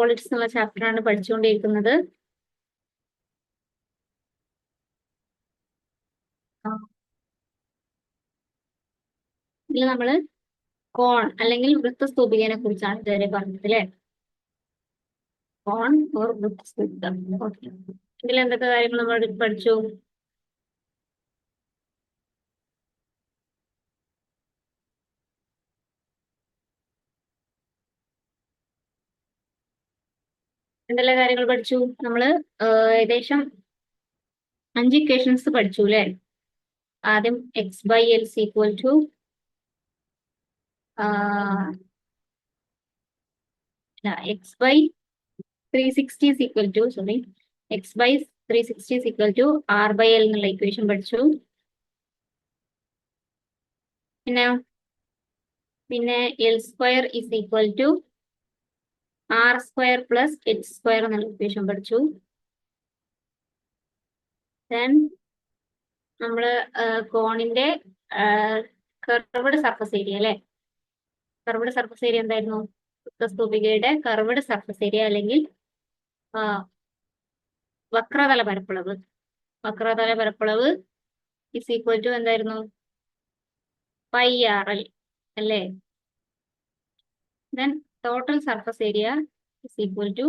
Solids എന്നുള്ള ചാപ്റ്ററാണ് പഠിച്ചുകൊണ്ടിരിക്കുന്നത്. ഇതിൽ നമ്മള് കോൺ അല്ലെങ്കിൽ വൃത്തസ്തൂപികയെ കുറിച്ചാണ് ഇതുവരെ പറഞ്ഞത് അല്ലെ. കോൺ ഓർ വൃത്തസ്തൂപിക. ഓക്കെ, ഇതിൽ എന്തൊക്കെ കാര്യങ്ങൾ നമ്മൾ പഠിച്ചു? എന്തെല്ലാം കാര്യങ്ങൾ പഠിച്ചു? നമ്മള് ഏകദേശം 5 ഇക്വേഷൻസ് പഠിച്ചു അല്ലെ. ആദ്യം X by L equal to X by 360 equal to X by 360 equal to R by L എന്നുള്ള ഇക്വേഷൻ പഠിച്ചു. പിന്നെ L square is equal to R square plus H square എന്നുള്ള ഇക്വേഷൻ പഠിച്ചു. ദെൻ നമ്മള് കോണിന്റെ കർവ്ഡ് സർഫസ് ഏരിയ അല്ലെ. Curved surface area എന്തായിരുന്നു? വൃത്തസ്തൂപികയുടെ കർവ്ഡ് സർഫസ് ഏരിയ അല്ലെങ്കിൽ വക്രതല പരപ്പളവ്. വക്രതല പരപ്പളവ് ഇസ് ഈക്വൽ ടു എന്തായിരുന്നു? പൈ ആർ എൽ അല്ലേ. Then total surface area is equal to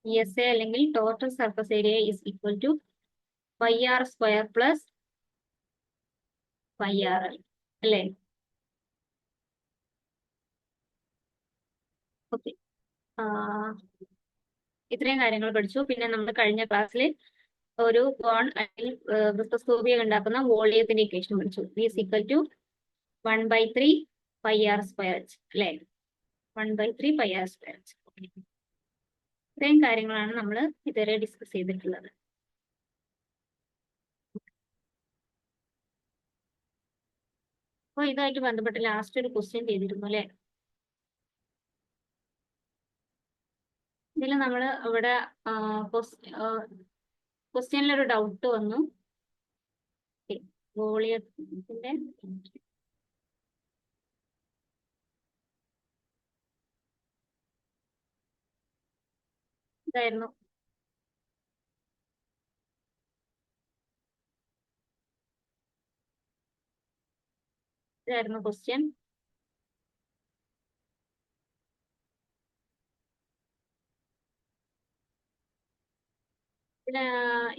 S A അല്ലെങ്കിൽ total surface area is equal to pi R square plus pi R l അല്ലേ. Okay, ഇത്രയും കാര്യങ്ങൾ പഠിച്ചു. പിന്നെ നമ്മൾ കഴിഞ്ഞ ക്ലാസ്സിൽ ഒരു കോൺ അല്ലെങ്കിൽ വൃത്തസ്തൂപിക ഉണ്ടാക്കുന്ന വോളിയത്തിന്റെ ഇക്വേഷൻ പഠിച്ചു. V is equal to 1/3 pi R square H അല്ലേ. 1/3 പൈ ആർ സ്ക്വയർ എച്ച്. ഇത്രയും കാര്യങ്ങളാണ് നമ്മൾ ഇതുവരെ ഡിസ്കസ് ചെയ്തിട്ടുള്ളത്. അപ്പോൾ ഇതായിട്ട് ബന്ധപ്പെട്ട് ലാസ്റ്റ് ഒരു ക്വസ്റ്റ്യൻ ചെയ്തിരുന്നു അല്ലെ. ഇതിൽ നമ്മൾ ഇവിടെ ക്വസ്റ്റ്യനിലൊരു ഡൗട്ട് വന്നു. വോളിയത്തിന്റെ ഇതായിരുന്നു. ഇതായിരുന്നു ക്വസ്റ്റ്യൻ.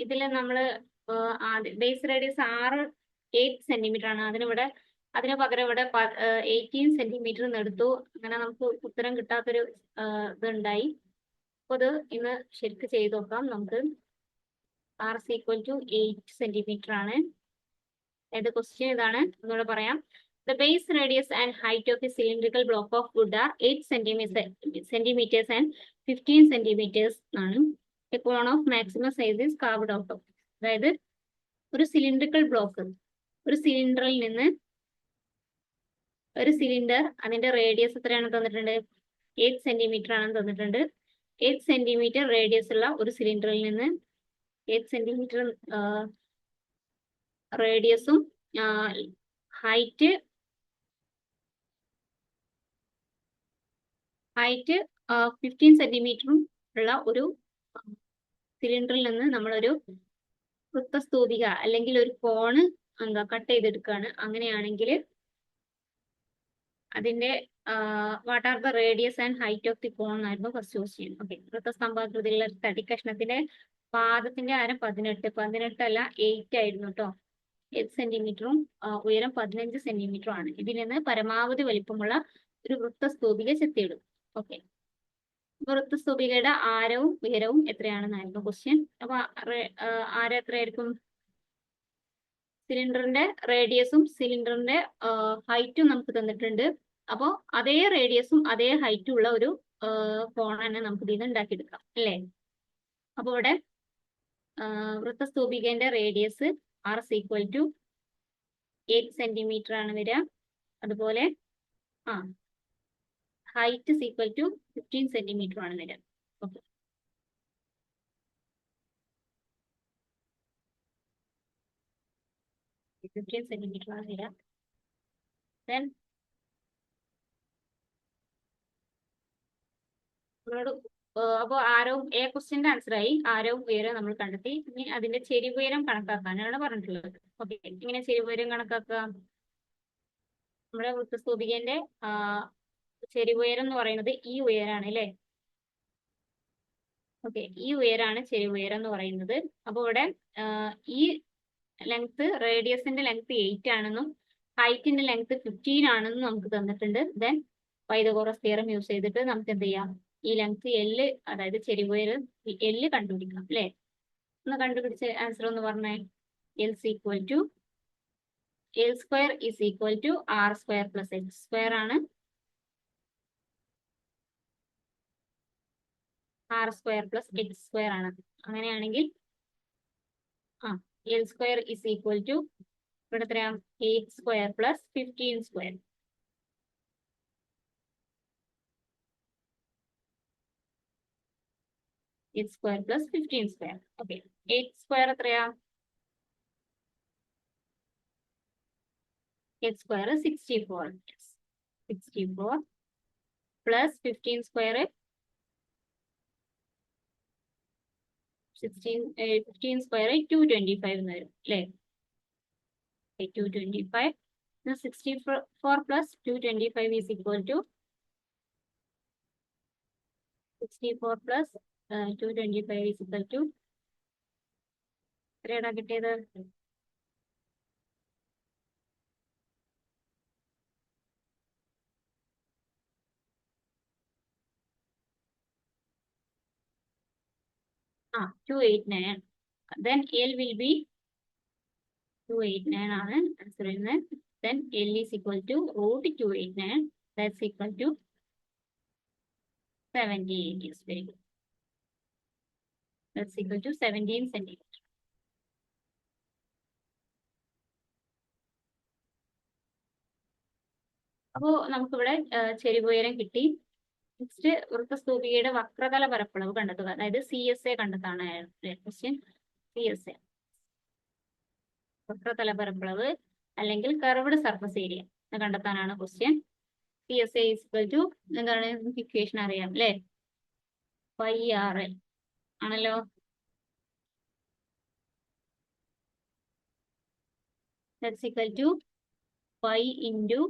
ഇതില് നമ്മള് ബേസ് റേഡിയസ് 8 സെന്റിമീറ്റർ ആണ്. അതിന് പകരം ഇവിടെ 18 സെന്റിമീറ്റർ എടുത്തു. അങ്ങനെ നമുക്ക് ഉത്തരം കിട്ടാത്തൊരു ഇതുണ്ടായി. അപ്പൊ ഇത് ഇന്ന് ശരിക്ക് ചെയ്ത് നോക്കാം. നമുക്ക് ആർ ഈക്വൽ ടു 8 സെന്റിമീറ്റർ ആണ്. അതായത് ക്വസ്റ്റ്യൻ ഇതാണ്, ഒന്നുകൂടെ പറയാം. The base radius and height of a cylindrical block of wood are 8 centimeters and 15 centimeters ആണ്. A cone of maximum size is carved out of. അതായത് ഒരു സിലിണ്ടറിക്കൽ ബ്ലോക്ക്, ഒരു സിലിണ്ടറിൽ നിന്ന് ഒരു സിലിണ്ടർ, അതിന്റെ റേഡിയസ് എത്രയാണ് തന്നിട്ടുണ്ട്? 8 സെന്റിമീറ്റർ ആണെന്ന് തന്നിട്ടുണ്ട്. 8 സെന്റിമീറ്റർ റേഡിയസ് ഉള്ള ഒരു സിലിണ്ടറിൽ നിന്ന് 8 സെന്റിമീറ്റർ റേഡിയസും ഹൈറ്റ് 15 സെന്റിമീറ്ററും ഉള്ള ഒരു സിലിണ്ടറിൽ നിന്ന് നമ്മളൊരു വൃത്തസ്തൂപിക അല്ലെങ്കിൽ ഒരു കോണ് കട്ട് ചെയ്തെടുക്കുകയാണ്. അങ്ങനെയാണെങ്കിൽ അതിന്റെ what are the radius and height of the cone എന്നായിരുന്നു ഫസ്റ്റ് ക്വസ്റ്റ്യൻ. ഓക്കെ, വൃത്തസ്തംഭാകൃതിയിലുള്ള തടി കഷ്ണത്തിന്റെ പാദത്തിന്റെ ആരം 18 അല്ല 8 ആയിരുന്നു കേട്ടോ. 8 സെന്റിമീറ്ററും ഉയരം 15 സെന്റിമീറ്ററും ആണ്. ഇതിൽ നിന്ന് പരമാവധി വലിപ്പമുള്ള ഒരു വൃത്തസ്തൂപിക ചെത്തിയിടും. ഓക്കെ, വൃത്തസ്തൂപികയുടെ ആരവും ഉയരവും എത്രയാണെന്നായിരുന്നു ക്വസ്റ്റ്യൻ. അപ്പൊ ആരം എത്രയായിരിക്കും? സിലിണ്ടറിന്റെ റേഡിയസും സിലിണ്ടറിന്റെ ഹൈറ്റും നമുക്ക് തന്നിട്ടുണ്ട്. അപ്പോൾ അതേ റേഡിയസും അതേ ഹൈറ്റും ഉള്ള ഒരു കോൺ തന്നെ നമുക്ക് ഇതിൽ നിന്ന് ഉണ്ടാക്കിയെടുക്കാം അല്ലേ. അപ്പോൾ ഇവിടെ വൃത്തസ്തൂപികന്റെ radius r equal to 8 centimetre ആണ് വരിക. അതുപോലെ ഹൈറ്റ് ഈക്വൽ ടു 15 സെന്റിമീറ്റർ ആണ് വരിക. ഓക്കെ, 15 സെന്റിമീറ്റർ ആണ് വരിക. ദെൻ നമ്മളോട് അപ്പോൾ ആരവും എ ക്വസ്റ്റ്യന്റെ ആൻസർ ആയി, ആരവും ഉയരവും നമ്മൾ കണ്ടെത്തി. ഇനി അതിന്റെ ചെരിവുയരം കണക്കാക്കാനാണ് പറഞ്ഞിട്ടുള്ളത്. ഓക്കെ, ഇങ്ങനെ ചെരിവുയരം കണക്കാക്കുക. നമ്മുടെ വൃത്തസ്തൂപികന്റെ ചെരിവുയരം എന്ന് പറയുന്നത് ഈ ഉയരാണ് അല്ലേ. ഓക്കെ, ഈ ഉയരാണ് ചെരിവുയരം എന്ന് പറയുന്നത്. അപ്പോൾ ഇവിടെ ഈ ലെങ്ത്, റേഡിയസിന്റെ ലെങ്ത് 8 ആണെന്നും ഹൈറ്റിന്റെ ലെങ്ത് 15 ആണെന്നും നമുക്ക് തന്നിട്ടുണ്ട്. ദെൻ പൈതഗോറസ് തിയറം യൂസ് ചെയ്തിട്ട് നമുക്ക് എന്ത് ചെയ്യാം, ഈ ലെങ്ത് എല്, അതായത് ചെരിവുയരം എല് കണ്ടുപിടിക്കാം അല്ലെ. ഒന്ന് കണ്ടുപിടിച്ച ആൻസർ ഒന്ന് പറഞ്ഞേ. L's equal to l square is equal to R square plus H square ആണ്. R square plus H square ആണ്. അങ്ങനെയാണെങ്കിൽ l square is equal to ഇവിടെ എത്രയാ, 8 square plus 15 square. Eight square plus 15 square. Okay, 8 square എത്രയാ, 8 square 64. 64 plus 15 square 15 square 225 എന്ന് വരും അല്ലേ. 225. 64 plus 225 is equal to 64 plus 225 is equal to എത്രയാണ് കിട്ടിയത്, 289. Then L will be 289 ആണ് ആൻസർ വരുന്നത്. Then L is equal to root 289. That's equal to 78. Yes, very good. That's equal to 17 centimeter. അപ്പോൾ നമുക്കിവിടെ ചെരിവുയരം കിട്ടി. നെക്സ്റ്റ് വൃത്തസ്തൂപികയുടെ വക്രതല പരപ്പളവ് കണ്ടെത്തുക, അതായത് CSA കണ്ടെത്താണ് ക്വസ്റ്റ്യൻ. CSA വക്രതല പരപ്പളവ് അല്ലെങ്കിൽ കർവ്ഡ് സർഫസ് ഏരിയ കണ്ടെത്താനാണ് question. CSA is equal to എന്താണ്, ഇക്വേഷൻ അറിയാം അല്ലേ, πRL ആണല്ലോ. That's equal to π into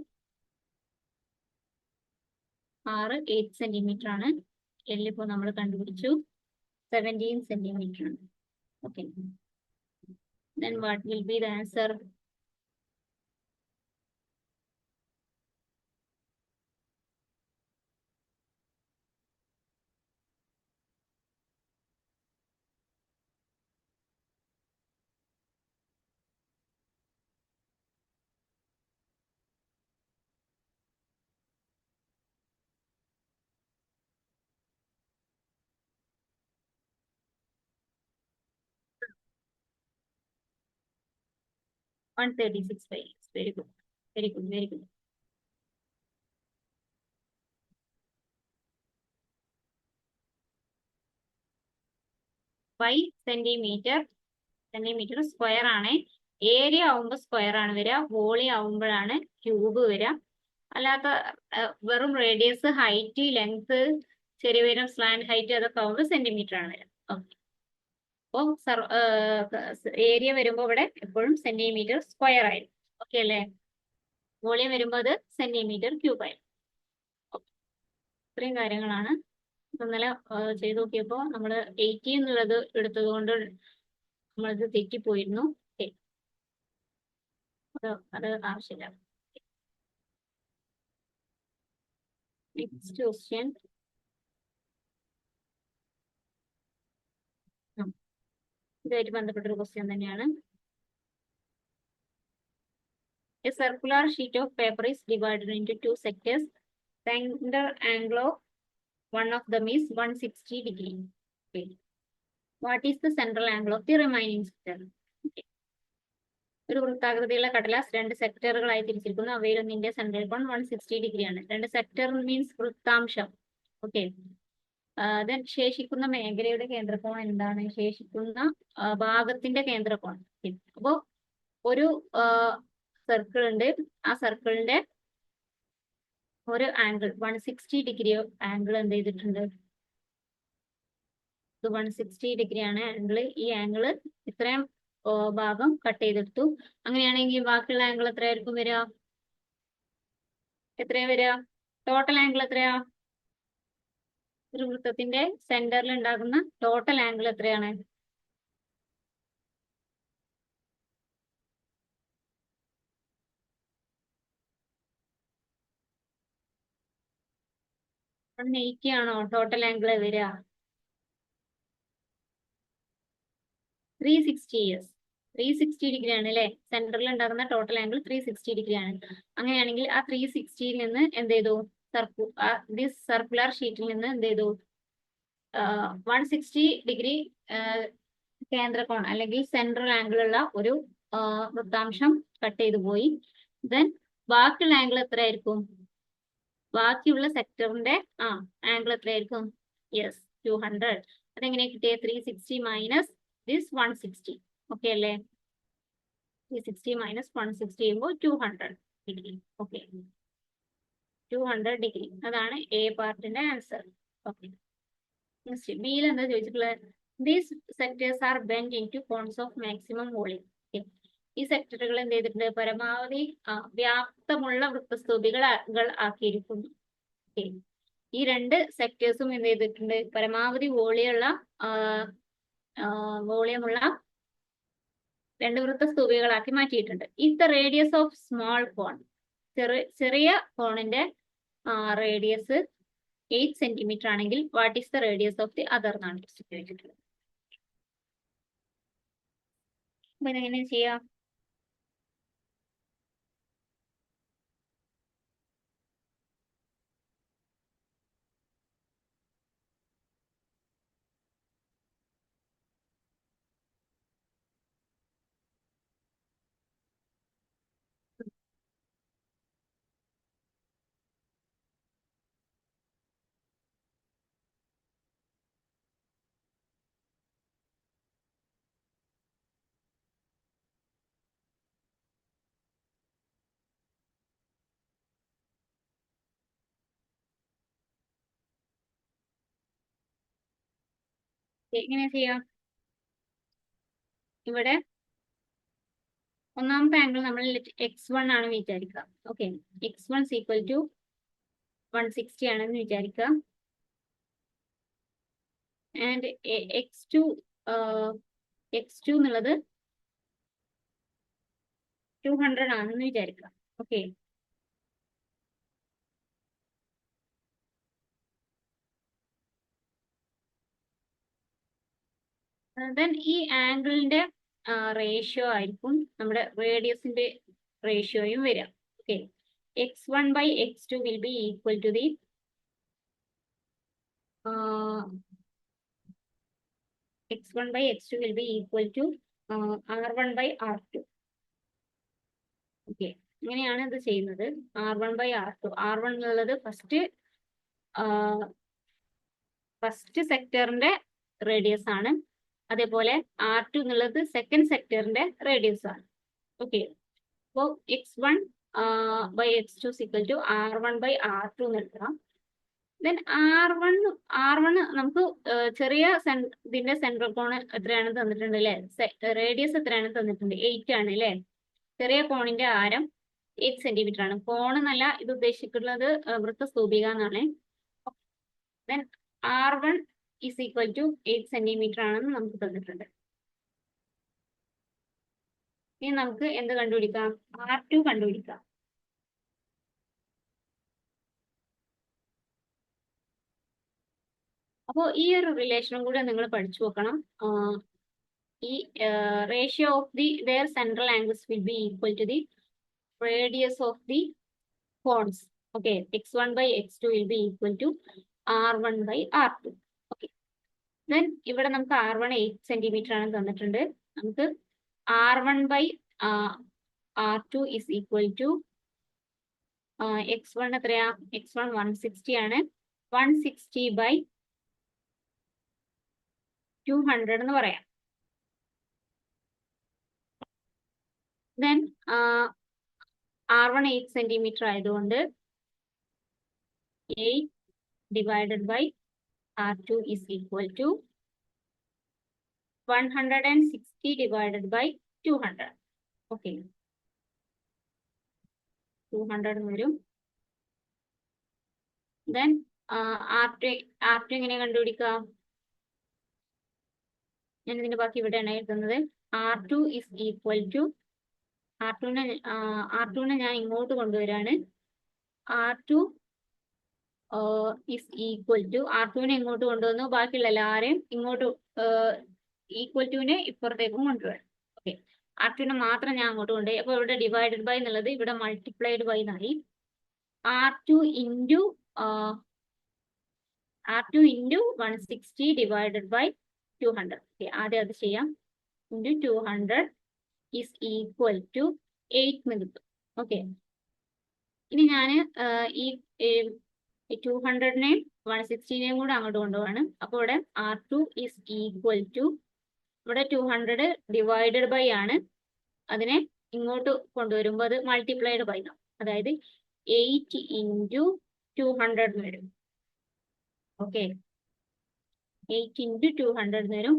R 8 centimetre ആണ്. L ഇപ്പോൾ നമ്മൾ കണ്ടുപിടിച്ചു 17 സെന്റിമീറ്റർ ആണ്. Okay, then what will be the answer? One 36 by. Very good. Very good. Very good. Centimetre square ആണ്. ഏരിയ ആവുമ്പോൾ സ്ക്വയർ ആണ് വരിക, വോളിയം ആവുമ്പോഴാണ് ക്യൂബ് വരിക. അല്ലാത്ത വെറും റേഡിയസ്, ഹൈറ്റ്, ലെങ്ത്, ചെരിവുയരം, സ്ലാൻഡ് ഹൈറ്റ് അതൊക്കെ ആവുമ്പോൾ സെന്റിമീറ്റർ ആണ് വരിക. ഓക്കെ, അപ്പോൾ ഏരിയ വരുമ്പോൾ ഇവിടെ എപ്പോഴും സെന്റിമീറ്റർ സ്ക്വയർ ആയിരിക്കും. ഓക്കെ അല്ലേ. വോളിയം വരുമ്പോൾ അത് സെന്റിമീറ്റർ ക്യൂബ് ആയിരിക്കും. ഇത്രയും കാര്യങ്ങളാണ്. ഇന്നലെ ചെയ്ത് നോക്കിയപ്പോൾ നമ്മൾ 80 എന്നുള്ളത് എടുത്തത് കൊണ്ട് നമ്മളത് തെറ്റിപ്പോയിരുന്നു. അത് ആവശ്യമില്ല. Next question. ഇതായിട്ട് ബന്ധപ്പെട്ടൊരു ക്വസ്റ്റ്യൻ തന്നെയാണ്. A circular sheet of paper is divided into 2 sectors. Center angle of one of them is 160 degree. Okay. What is the central angle of the remaining sector? Okay. ഒരു വൃത്താകൃതിയുള്ള കടലാസ് 2 സെക്ടറുകളായി തിരിച്ചിരിക്കുന്നു. അവയിലൊന്നിന്റെ central കോൺ 160 degree ആണ്. 2 sector means വൃത്താംശം. Okay, then ശേഷിക്കുന്ന മേഖലയുടെ കേന്ദ്രകോൺ എന്താണ്? ശേഷിക്കുന്ന ഭാഗത്തിന്റെ കേന്ദ്രകോൺ. അപ്പോ ഒരു സർക്കിൾ ഉണ്ട്. ആ സർക്കിളിന്റെ ഒരു ആംഗിൾ 160 ഡിഗ്രി ആംഗിൾ എന്ത് ചെയ്തിട്ടുണ്ട്, 160 ഡിഗ്രി ആണ് ആംഗിൾ. ഈ ആംഗിള് ഇത്രയും ഭാഗം കട്ട് ചെയ്തെടുത്തു. അങ്ങനെയാണെങ്കിൽ ബാക്കിയുള്ള ആംഗിൾ എത്രയായിരിക്കും വരിക? എത്രയാ വരിക? ടോട്ടൽ ആംഗിൾ എത്രയാ? ഒരു വൃത്തത്തിന്റെ സെന്ററിൽ ഉണ്ടാകുന്ന ടോട്ടൽ ആംഗിൾ എത്രയാണ്? ആണോ ടോട്ടൽ ആംഗിൾ വരിക? 360. 360 ഡിഗ്രി ആണ് അല്ലെ? സെന്ററിൽ ഉണ്ടാകുന്ന ടോട്ടൽ ആംഗിൾ 360 ഡിഗ്രി ആണ്. അങ്ങനെയാണെങ്കിൽ ആ 360യിൽ നിന്ന് എന്ത് ചെയ്തു? ദിസ് സർക്കുലർ ഷീറ്റിൽ നിന്ന് എന്ത് ചെയ്തു? 160 ഡിഗ്രി കേന്ദ്രകോൺ അല്ലെങ്കിൽ സെൻട്രൽ ആംഗിൾ ഉള്ള ഒരു വൃത്താംശം കട്ട് ചെയ്തു പോയി. ദെൻ ബാക്കിയുള്ള ആംഗിൾ എത്രയായിരിക്കും? ബാക്കിയുള്ള സെക്ടറിന്റെ ആംഗിൾ എത്രയായിരിക്കും? യെസ്, 200. അതെങ്ങനെ കിട്ടിയ? 360 മൈനസ് ദിസ് 160. ഓക്കെ അല്ലേ? 360 മൈനസ് 160 ചെയ്യുമ്പോൾ 200 ഡിഗ്രി. Okay, 200 degree. അതാണ് എ പാർട്ടിന്റെ ആൻസർ. ഓക്കെ, ബിയിൽ എന്താ ചോദിച്ചിട്ടുള്ളത്? These sectors are bend into cones of maximum volume. ഈ സെക്ടറുകൾ എന്ത് ചെയ്തിട്ടുണ്ട്? പരമാവധി വ്യാപ്തമുള്ള വൃത്തസ്തൂപികൾ ആക്കിയിരിക്കുന്നു. ഈ രണ്ട് സെക്ടേഴ്സും എന്ത് ചെയ്തിട്ടുണ്ട്? പരമാവധി വോളിയമുള്ള രണ്ട് വൃത്തസ്തൂപികളാക്കി മാറ്റിയിട്ടുണ്ട്. If the radius of small cone, ചെറിയ കോണിന്റെ റേഡിയസ് 8 സെന്റിമീറ്റർ ആണെങ്കിൽ what is the radius of the other എന്നാണ് ചോദിച്ചിട്ടുള്ളത്. അപ്പൊ ഇതെങ്ങനെ ചെയ്യാം? എങ്ങനെ ചെയ്യാം? ഇവിടെ ഒന്നാമത്തെ ആംഗിൾ നമ്മൾ x1 ആണ് വിചാരിക്കുക. ഓക്കെ, x1 ഈക്വൽ ടു 160 ആണെന്ന് വിചാരിക്കുക. ആൻഡ് x2 എന്നുള്ളത് 200 ആണെന്ന് വിചാരിക്കുക. ഓക്കെ, ദെൻ ഈ ആംഗിളിന്റെ റേഷ്യോ ആയിരിക്കും നമ്മുടെ റേഡിയസിന്റെ റേഷ്യോയും വരിക. Okay, x1 by x2 will be equal to the x1 by x2 will be equal to r1 by r2. Okay, ഇങ്ങനെയാണ് ഇത് ചെയ്യുന്നത്. r1 by r2. r1 എന്നുള്ളത് ഫസ്റ്റ് സെക്ടറിന്റെ റേഡിയസ് ആണ്. അതേപോലെ r2 എന്നുള്ളത് സെക്കൻഡ് സെക്ടറിന്റെ റേഡിയസ് ആണ്. ഓക്കെ, അപ്പോൾ x1 by x2 equal to r1 by r2 എന്ന് എടുക്കാം. ദെൻ r1 നമുക്ക് ചെറിയ ഇതിന്റെ സെൻട്രൽ കോൺ എത്രയാണ് തന്നിട്ടുണ്ട് അല്ലെ? റേഡിയസ് എത്രയാണ് തന്നിട്ടുണ്ട്? 8 ആണ് അല്ലെ? ചെറിയ കോണിന്റെ ആരം 8 സെന്റിമീറ്റർ ആണ്. കോൺ എന്നല്ല ഇത് ഉദ്ദേശിക്കുന്നത്, വൃത്തസ്തൂപിക എന്നാണ്. Then r1 is equal to 8 centimetre ആണെന്ന് നമുക്ക് തന്നിട്ടുണ്ട്. ഇനി നമുക്ക് എന്ത് കണ്ടുപിടിക്കാം? r2 കണ്ടുപിടിക്കാം. അപ്പോൾ ഈ ഒരു റിലേഷനും കൂടെ നിങ്ങൾ പഠിച്ചു വെക്കണം. ഈ ratio of their central angles will be equal to the radius of the cones. Okay, x1 by x2 will be equal to r1 by r2. Okay, then ഇവിടെ നമുക്ക് r1 8 സെന്റിമീറ്റർ ആണ് തന്നിട്ടുണ്ട്. നമുക്ക് r1 by r2 is equal to x1 എത്രയാ? x1 160 ആണ്. 160 by 200 എന്ന് പറയാം. Then r1 8 centimetre ആയതുകൊണ്ട് 8 divided by r2 is equal to 160 divided by 200. Okay, 200 വരും. ദെൻ R2 എങ്ങനെ കണ്ടുപിടിക്കാം? ഞാൻ ഇതിന്റെ ബാക്കി ഇവിടെയാണ് എഴുതുന്നത്. R2 is equal to R2 ഞാൻ ഇങ്ങോട്ട് കൊണ്ടുവരാണ്. R2 is equal to R2 ഇങ്ങോട്ട് കൊണ്ടുവന്നു, ബാക്കിയുള്ള എല്ലാവരെയും ഇങ്ങോട്ട് ഈക്വൽ ടുവിനെ ഇപ്പുറത്തേക്കും കൊണ്ടുവരാം. ഓക്കെ, R2 മാത്രം ഞാൻ അങ്ങോട്ട് കൊണ്ടുപോയി. അപ്പോൾ ഇവിടെ ഡിവൈഡഡ് ബൈ എന്നുള്ളത് ഇവിടെ മൾട്ടിപ്ലൈഡ് ബൈ എന്നായി. R2 into 160 divided by 200. Okay, ആദ്യം അത് ചെയ്യാം. ഇൻറ്റു 200 is equal to 8 എന്ന് കിട്ടും. ഓക്കെ, ഇനി ഞാൻ ഈ 200നെയും 160നെയും കൂടെ അങ്ങോട്ട് കൊണ്ടുപോവാണ്. അപ്പോൾ ഇവിടെ R2 is equal to, ഇവിടെ 200 ഡിവൈഡഡ് ബൈ ആണ്, അതിനെ ഇങ്ങോട്ട് കൊണ്ടുവരുമ്പോൾ അത് മൾട്ടിപ്ലൈഡ് ബൈ ആണ്. അതായത് 8 into 200 വരും. ഓക്കെ, 8 into 200 വരും.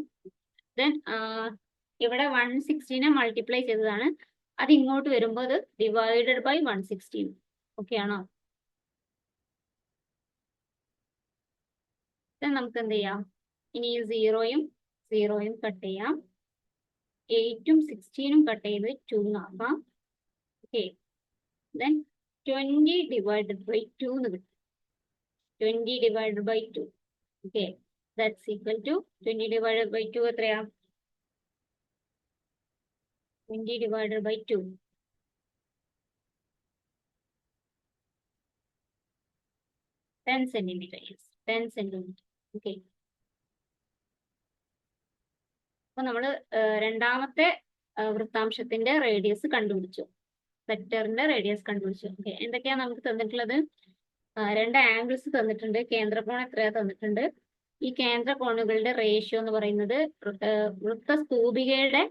ദെൻ ഇവിടെ 160നെ മൾട്ടിപ്ലൈ ചെയ്തതാണ്, അത് ഇങ്ങോട്ട് വരുമ്പോൾ അത് ഡിവൈഡഡ് ബൈ 160. ഓക്കെ ആണോ? നമുക്ക് എന്ത് ചെയ്യാം? ഇനി 0യും 0യും കട്ട് ചെയ്യാം. 8ഉം 16ഉം കട്ട് ചെയ്ത് 2 ആക്കാം. ഓക്കെ, ദെൻ 20 divided by 2 എന്ന് കിട്ടും. 20 divided by 2. Okay, that's equal to 20 divided by 2 എത്രയാ? 20 divided by 2. 10 centimeter. Yes, 10 centimeter. Okay, അപ്പൊ നമ്മള് രണ്ടാമത്തെ വൃത്താംശത്തിന്റെ റേഡിയസ് കണ്ടുപിടിച്ചു, വെക്ടറിന്റെ റേഡിയസ് കണ്ടുപിടിച്ചു. ഓക്കെ, എന്തൊക്കെയാ നമുക്ക് തന്നിട്ടുള്ളത്? 2 ആംഗിൾസ് തന്നിട്ടുണ്ട്, കേന്ദ്രകോൺ എത്രയാ തന്നിട്ടുണ്ട്. ഈ കേന്ദ്രകോണുകളുടെ റേഷ്യോ എന്ന് പറയുന്നത് വൃത്തസ്തൂപികയുടെ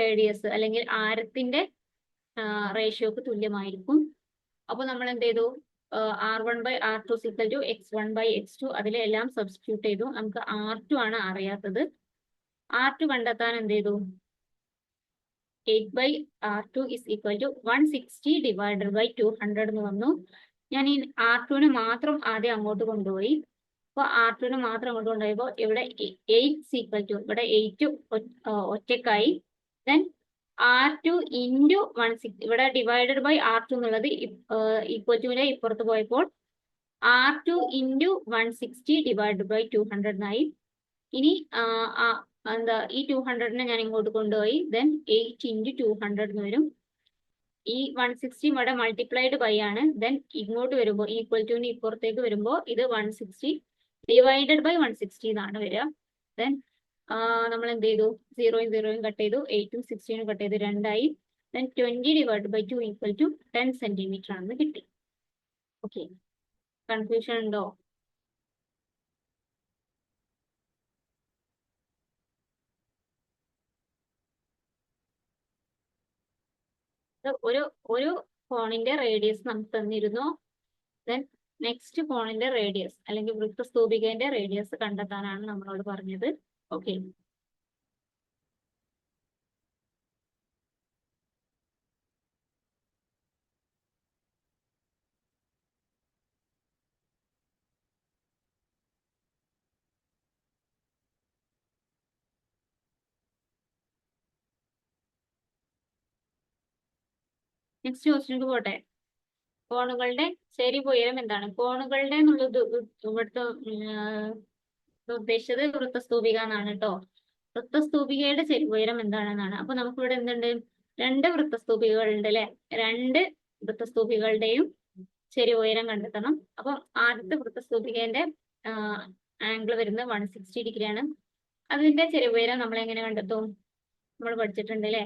റേഡിയസ് അല്ലെങ്കിൽ ആരത്തിന്റെ റേഷ്യോക്ക് തുല്യമായിരിക്കും. അപ്പൊ നമ്മൾ എന്ത് ചെയ്തു? R1 by R2 is equal to X1 by X2, അതിലെല്ലാം സബ്സ്റ്റിറ്റ്യൂട്ട് ചെയ്തു. നമുക്ക് R2 ആണ് അറിയാത്തത്. R2 കണ്ടെത്താൻ എന്ത് ചെയ്തു? 8 by R2 is equal to 160 divided by 200 എന്ന് വന്നു. ഞാൻ ഈ R2 മാത്രം ആദ്യം അങ്ങോട്ട് കൊണ്ടുപോയി. അപ്പോൾ R2 മാത്രം അങ്ങോട്ട് കൊണ്ടുപോയപ്പോൾ ഇവിടെ 8 equal to, ഇവിടെ 8 ഒറ്റക്കായി. ദെൻ R2 into 160, ഇവിടെ ഡിവൈഡഡ് ബൈ R2 എന്നുള്ളത് ഈക്വൽ ടുവിനെ ഇപ്പുറത്ത് പോയപ്പോൾ R2 into 160 divided by 200 എന്നായി. ഇനി എന്താ, ഈ 200നെ ഞാൻ ഇങ്ങോട്ട് കൊണ്ടുപോയി. ദെൻ 8 into 200 എന്ന് വരും. ഈ 160 ഇവിടെ മൾട്ടിപ്ലൈഡ് ബൈ ആണ്. ദെൻ ഇങ്ങോട്ട് വരുമ്പോൾ ഈക്വൽ ടുവിന് ഇപ്പുറത്തേക്ക് വരുമ്പോൾ ഇത് 160 ഡിവൈഡഡ് ബൈ 160 എന്നാണ് വരിക. ദെൻ നമ്മൾ എന്ത് ചെയ്തു? 0യും 0യും കട്ട് ചെയ്തു, 8ഉം 16ഉം കട്ട് ചെയ്ത് 2 ആയി. Then 20 divided by 2 equal to 10 centimetre ആണെന്ന് കിട്ടി. ഓക്കെ, കൺഫ്യൂഷൻ ഉണ്ടോ? ഒരു കോണിന്റെ റേഡിയസ് നമുക്ക് തന്നിരുന്നു. ദെൻ നെക്സ്റ്റ് കോണിന്റെ റേഡിയസ് അല്ലെങ്കിൽ വൃത്തസ്തൂപികന്റെ റേഡിയസ് കണ്ടെത്താനാണ് നമ്മളോട് പറഞ്ഞത്. ഓക്കെ, നെക്സ്റ്റ് ക്വസ്റ്റ്യൻ പോട്ടെ. കോണുകളുടെ ചെരിവ് ഉയരം എന്താണ്? കോണുകളുടെ എന്നുള്ളത് ഇവിടുത്തെ ഉദ്ദേശിച്ചത് വൃത്തസ്തൂപിക എന്നാണ് കേട്ടോ. വൃത്തസ്തൂപികയുടെ ചെരിവ് ഉയരം എന്താണെന്നാണ്. അപ്പൊ നമുക്കിവിടെ എന്തുണ്ട്? 2 വൃത്തസ്തൂപികകളുണ്ട് അല്ലെ? 2 വൃത്തസ്തൂപികളുടെയും ചെരിവ് ഉയരം കണ്ടെത്തണം. അപ്പൊ ആദ്യത്തെ വൃത്തസ്തൂപികന്റെ ആംഗിൾ വരുന്നത് 160 ഡിഗ്രിയാണ്. അതിന്റെ ചെരിവ് ഉയരം നമ്മൾ എങ്ങനെ കണ്ടെത്തും? നമ്മൾ പഠിച്ചിട്ടുണ്ട് അല്ലെ?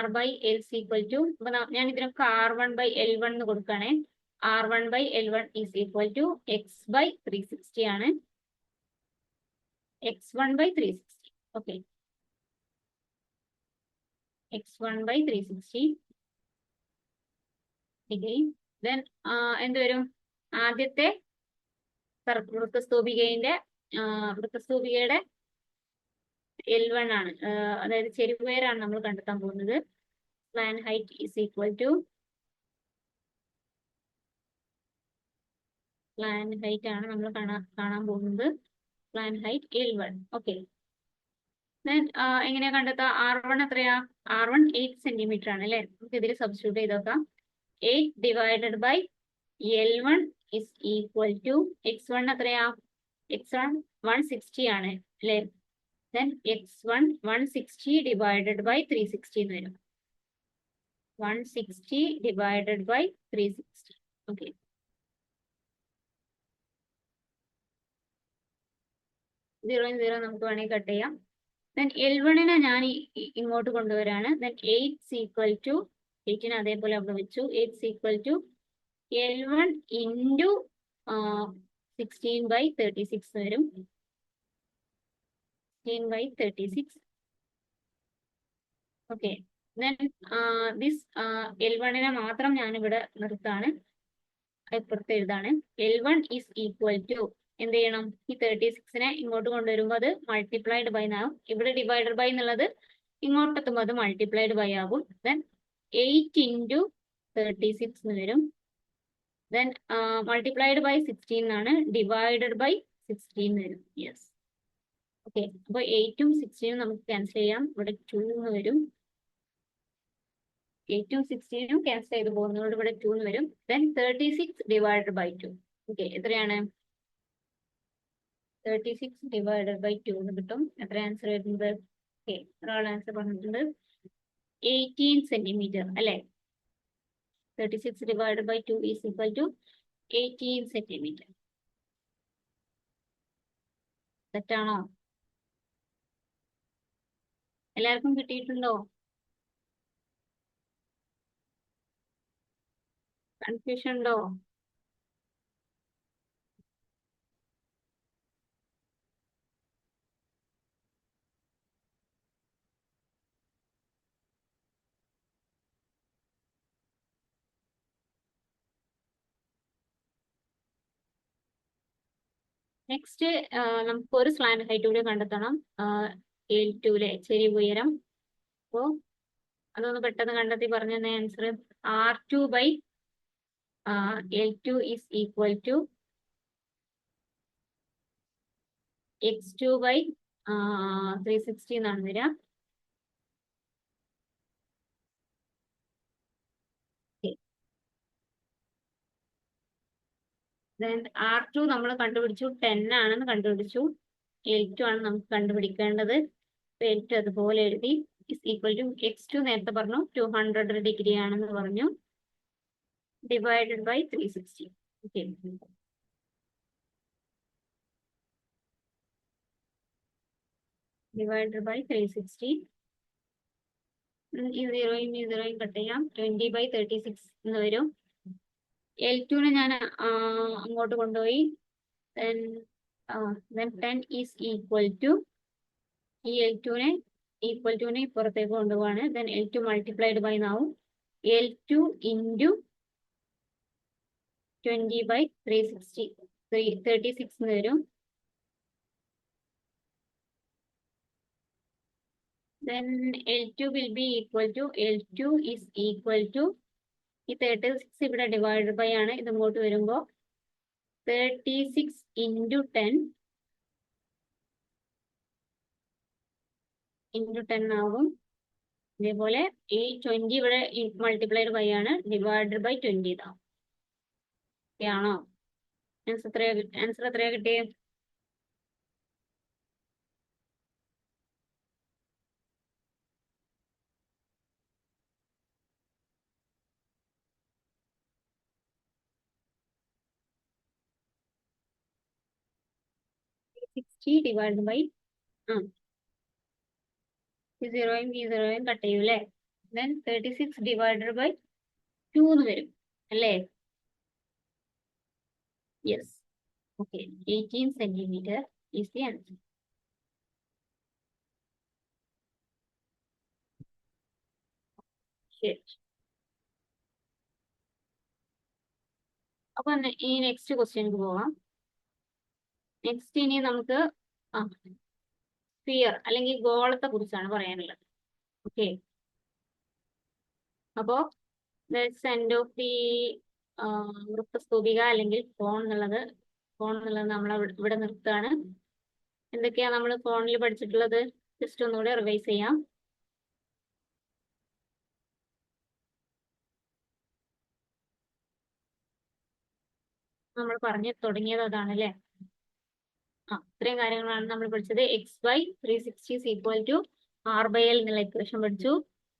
R by L is equal to, അപ്പൊ ഞാൻ ഇതിനൊക്കെ R1 by L1 എന്ന് കൊടുക്കുകയാണെ. R1 by L1 is equal to X by 360 ആണ്. X1 by 360. Okay, X1 by 360 degree. Then എന്ത് വരും? ആദ്യത്തെ വൃത്തസ്തൂപികയുടെ വൃത്തസ്തൂപികയുടെ L1 ആണ്, അതായത് ചെരിവുയരാണ് നമ്മൾ കണ്ടെത്താൻ പോകുന്നത്. Plan height is equal to plan height ആണ് നമ്മൾ കാണാൻ പോകുന്നത്. Plan height L1. ഓക്കെ, എങ്ങനെയാ കണ്ടെത്താ? R1 എത്രയാ? R1 8 സെന്റിമീറ്റർ ആണ് അല്ലെ. നമുക്ക് ഇതിൽ സബ്സ്റ്റിറ്റ്യൂട്ട് ചെയ്ത് നോക്കാം. 8 divided by L1 is equal to x1 എത്രയാ? x1 160 ആണ് അല്ലെ. Then x1 160 ഡിവൈഡഡ് ബൈ 360 എന്ന് വരും. 160 ഡിവൈഡഡ് ബൈ 360. ഓക്കെ, സീറോ നമുക്ക് വേണമെങ്കിൽ കട്ട് ചെയ്യാം. ദെൻ L1 ഞാൻ ഇങ്ങോട്ട് കൊണ്ടുവരാണ്. ദെൻ 8 ഈക്വൽ ടു 8 അതേപോലെ അവിടെ വെച്ചു. 8 ഈക്വൽ ടു L1 ഇൻറ്റു 16/36 വരും. 16/36. ഓക്കെ, ദെൻ ദിസ് L1 മാത്രം ഞാനിവിടെ നിർത്താണ്, ഇപ്പുറത്ത് എഴുതാണ്. L1 ഈസ് ഈക്വൽ ടു എന്ത് ചെയ്യണം? ഈ 36 ഇങ്ങോട്ട് കൊണ്ടുവരുമ്പോൾ അത് മൾട്ടിപ്ലൈഡ് ബൈ ആവും. ഇവിടെ ഡിവൈഡഡ് ബൈ എന്നുള്ളത് ഇങ്ങോട്ടെത്തുമ്പോൾ അത് മൾട്ടിപ്ലൈഡ് ബൈ ആകും. ദെൻ 8 ഇൻറ്റു 36 എന്ന് വരും. ദെൻ മൾട്ടിപ്ലൈഡ് ബൈ 16 ആണ്, ഡിവൈഡഡ് ബൈ 16 വരും. Yes, okay. അപ്പോൾ 8ഉം 16ഉം നമുക്ക് ക്യാൻസൽ ചെയ്യാം. ഇവിടെ 2 എന്ന് വരും. 8ഉം 16ഉം ക്യാൻസൽ ചെയ്ത് പോകുന്നതോട് ഇവിടെ 2 എന്ന് വരും. Then 36 divided by 2. ഓക്കെ, എത്രയാണ്? 36 ഡിവൈഡഡ് ബൈ 2 എന്ന് കിട്ടും. എത്ര ആൻസർ വരുന്നത്? ഓക്കെ, ഒരാൾ ആൻസർ പറഞ്ഞിട്ടുണ്ട് 18 സെന്റിമീറ്റർ അല്ലെ. 36 divided by 2 is equal to 18 centimetre. തെറ്റാണോ? എല്ലാവർക്കും കിട്ടിയിട്ടുണ്ടോ? കൺഫ്യൂഷൻ ഉണ്ടോ? നെക്സ്റ്റ് നമുക്ക് ഒരു സ്ലാൻഡ് ഹൈറ്റ് കൂടി കണ്ടെത്തണം. L2 ചെരിവ് ഉയരം. അപ്പോ അതൊന്ന് പെട്ടെന്ന് കണ്ടെത്തി പറഞ്ഞു തന്നെ answer. R2 by L2 is equal to x2 by 360 എന്നാണ് വരിക. R2 നമ്മൾ കണ്ടുപിടിച്ചു 10 ആണെന്ന് കണ്ടുപിടിച്ചു. L2 ആണ് നമുക്ക് കണ്ടുപിടിക്കേണ്ടത്. L2 അതുപോലെ എഴുതി. ഇസ് ഈക്വൽ ടു x2 നേരത്തെ പറഞ്ഞു 200 ഡിഗ്രി ആണെന്ന് പറഞ്ഞു. Divided by 360. Okay, divided by 360. ഈ സീറോയും കട്ട് ചെയ്യാം. 20/36 എന്ന് വരും. L2 ഞാൻ അങ്ങോട്ട് കൊണ്ടുപോയി. then 10 ഈസ് ഈക്വൽ ടു ഈ L2 ഈക്വൽ ടുവിനെ ഇപ്പുറത്തേക്ക് കൊണ്ടുപോവാണ്. then L2 മൾട്ടിപ്ലൈഡ് ബൈ ആവും. L2 ഇൻറ്റു 20/360 36 എന്ന് വരും. then L2 will be equal to L2 is equal to ഈ 36 ഇവിടെ ഡിവൈഡ് ബൈ ആണ്. ഇത് ഇങ്ങോട്ട് വരുമ്പോൾ 36 ഇൻറ്റു 10 ആകും. ഇതേപോലെ ഈ 20 ഇവിടെ മൾട്ടിപ്ലൈഡ് ബൈ ആണ്, ഡിവൈഡ് ബൈ 20 ഇതാവും. ഓക്കെ ആണോ? ആൻസർ എത്രയാ കിട്ടിയത്? ഡിവൈഡ് ബൈ ഈ സീറോയും കട്ട് ചെയ്യും അല്ലേ. ദെൻ 36 ഡിവൈഡഡ് ബൈ 2 എന്ന് വരും അല്ലേ. Yes, okay. 18 centimetre is the answer. ശരി, അപ്പൊ ഈ നെക്സ്റ്റ് ക്വസ്റ്റ്യനിക്ക് പോവാം. നെക്സ്റ്റ് ഇനി നമുക്ക് സ്ഫിയർ അല്ലെങ്കിൽ ഗോളത്തെ കുറിച്ചാണ് പറയാനുള്ളത്. ഓക്കെ, അപ്പോ സെന്റ് ഓഫ് ദി വൃത്തസ്തൂപിക അല്ലെങ്കിൽ കോൺ എന്നുള്ളത് നമ്മൾ ഇവിടെ നിർത്തുകയാണ്. എന്തൊക്കെയാ നമ്മൾ കോണിൽ പഠിച്ചിട്ടുള്ളത് ജസ്റ്റ് ഒന്നുകൂടെ റിവൈസ് ചെയ്യാം. നമ്മൾ പറഞ്ഞു തുടങ്ങിയത് അതാണ് അല്ലേ. ഇത്രയും കാര്യങ്ങളാണ് നമ്മൾ പഠിച്ചത്. X Y 360 is equal to R by L എന്നുള്ള ഇക്വേഷൻ പഠിച്ചു.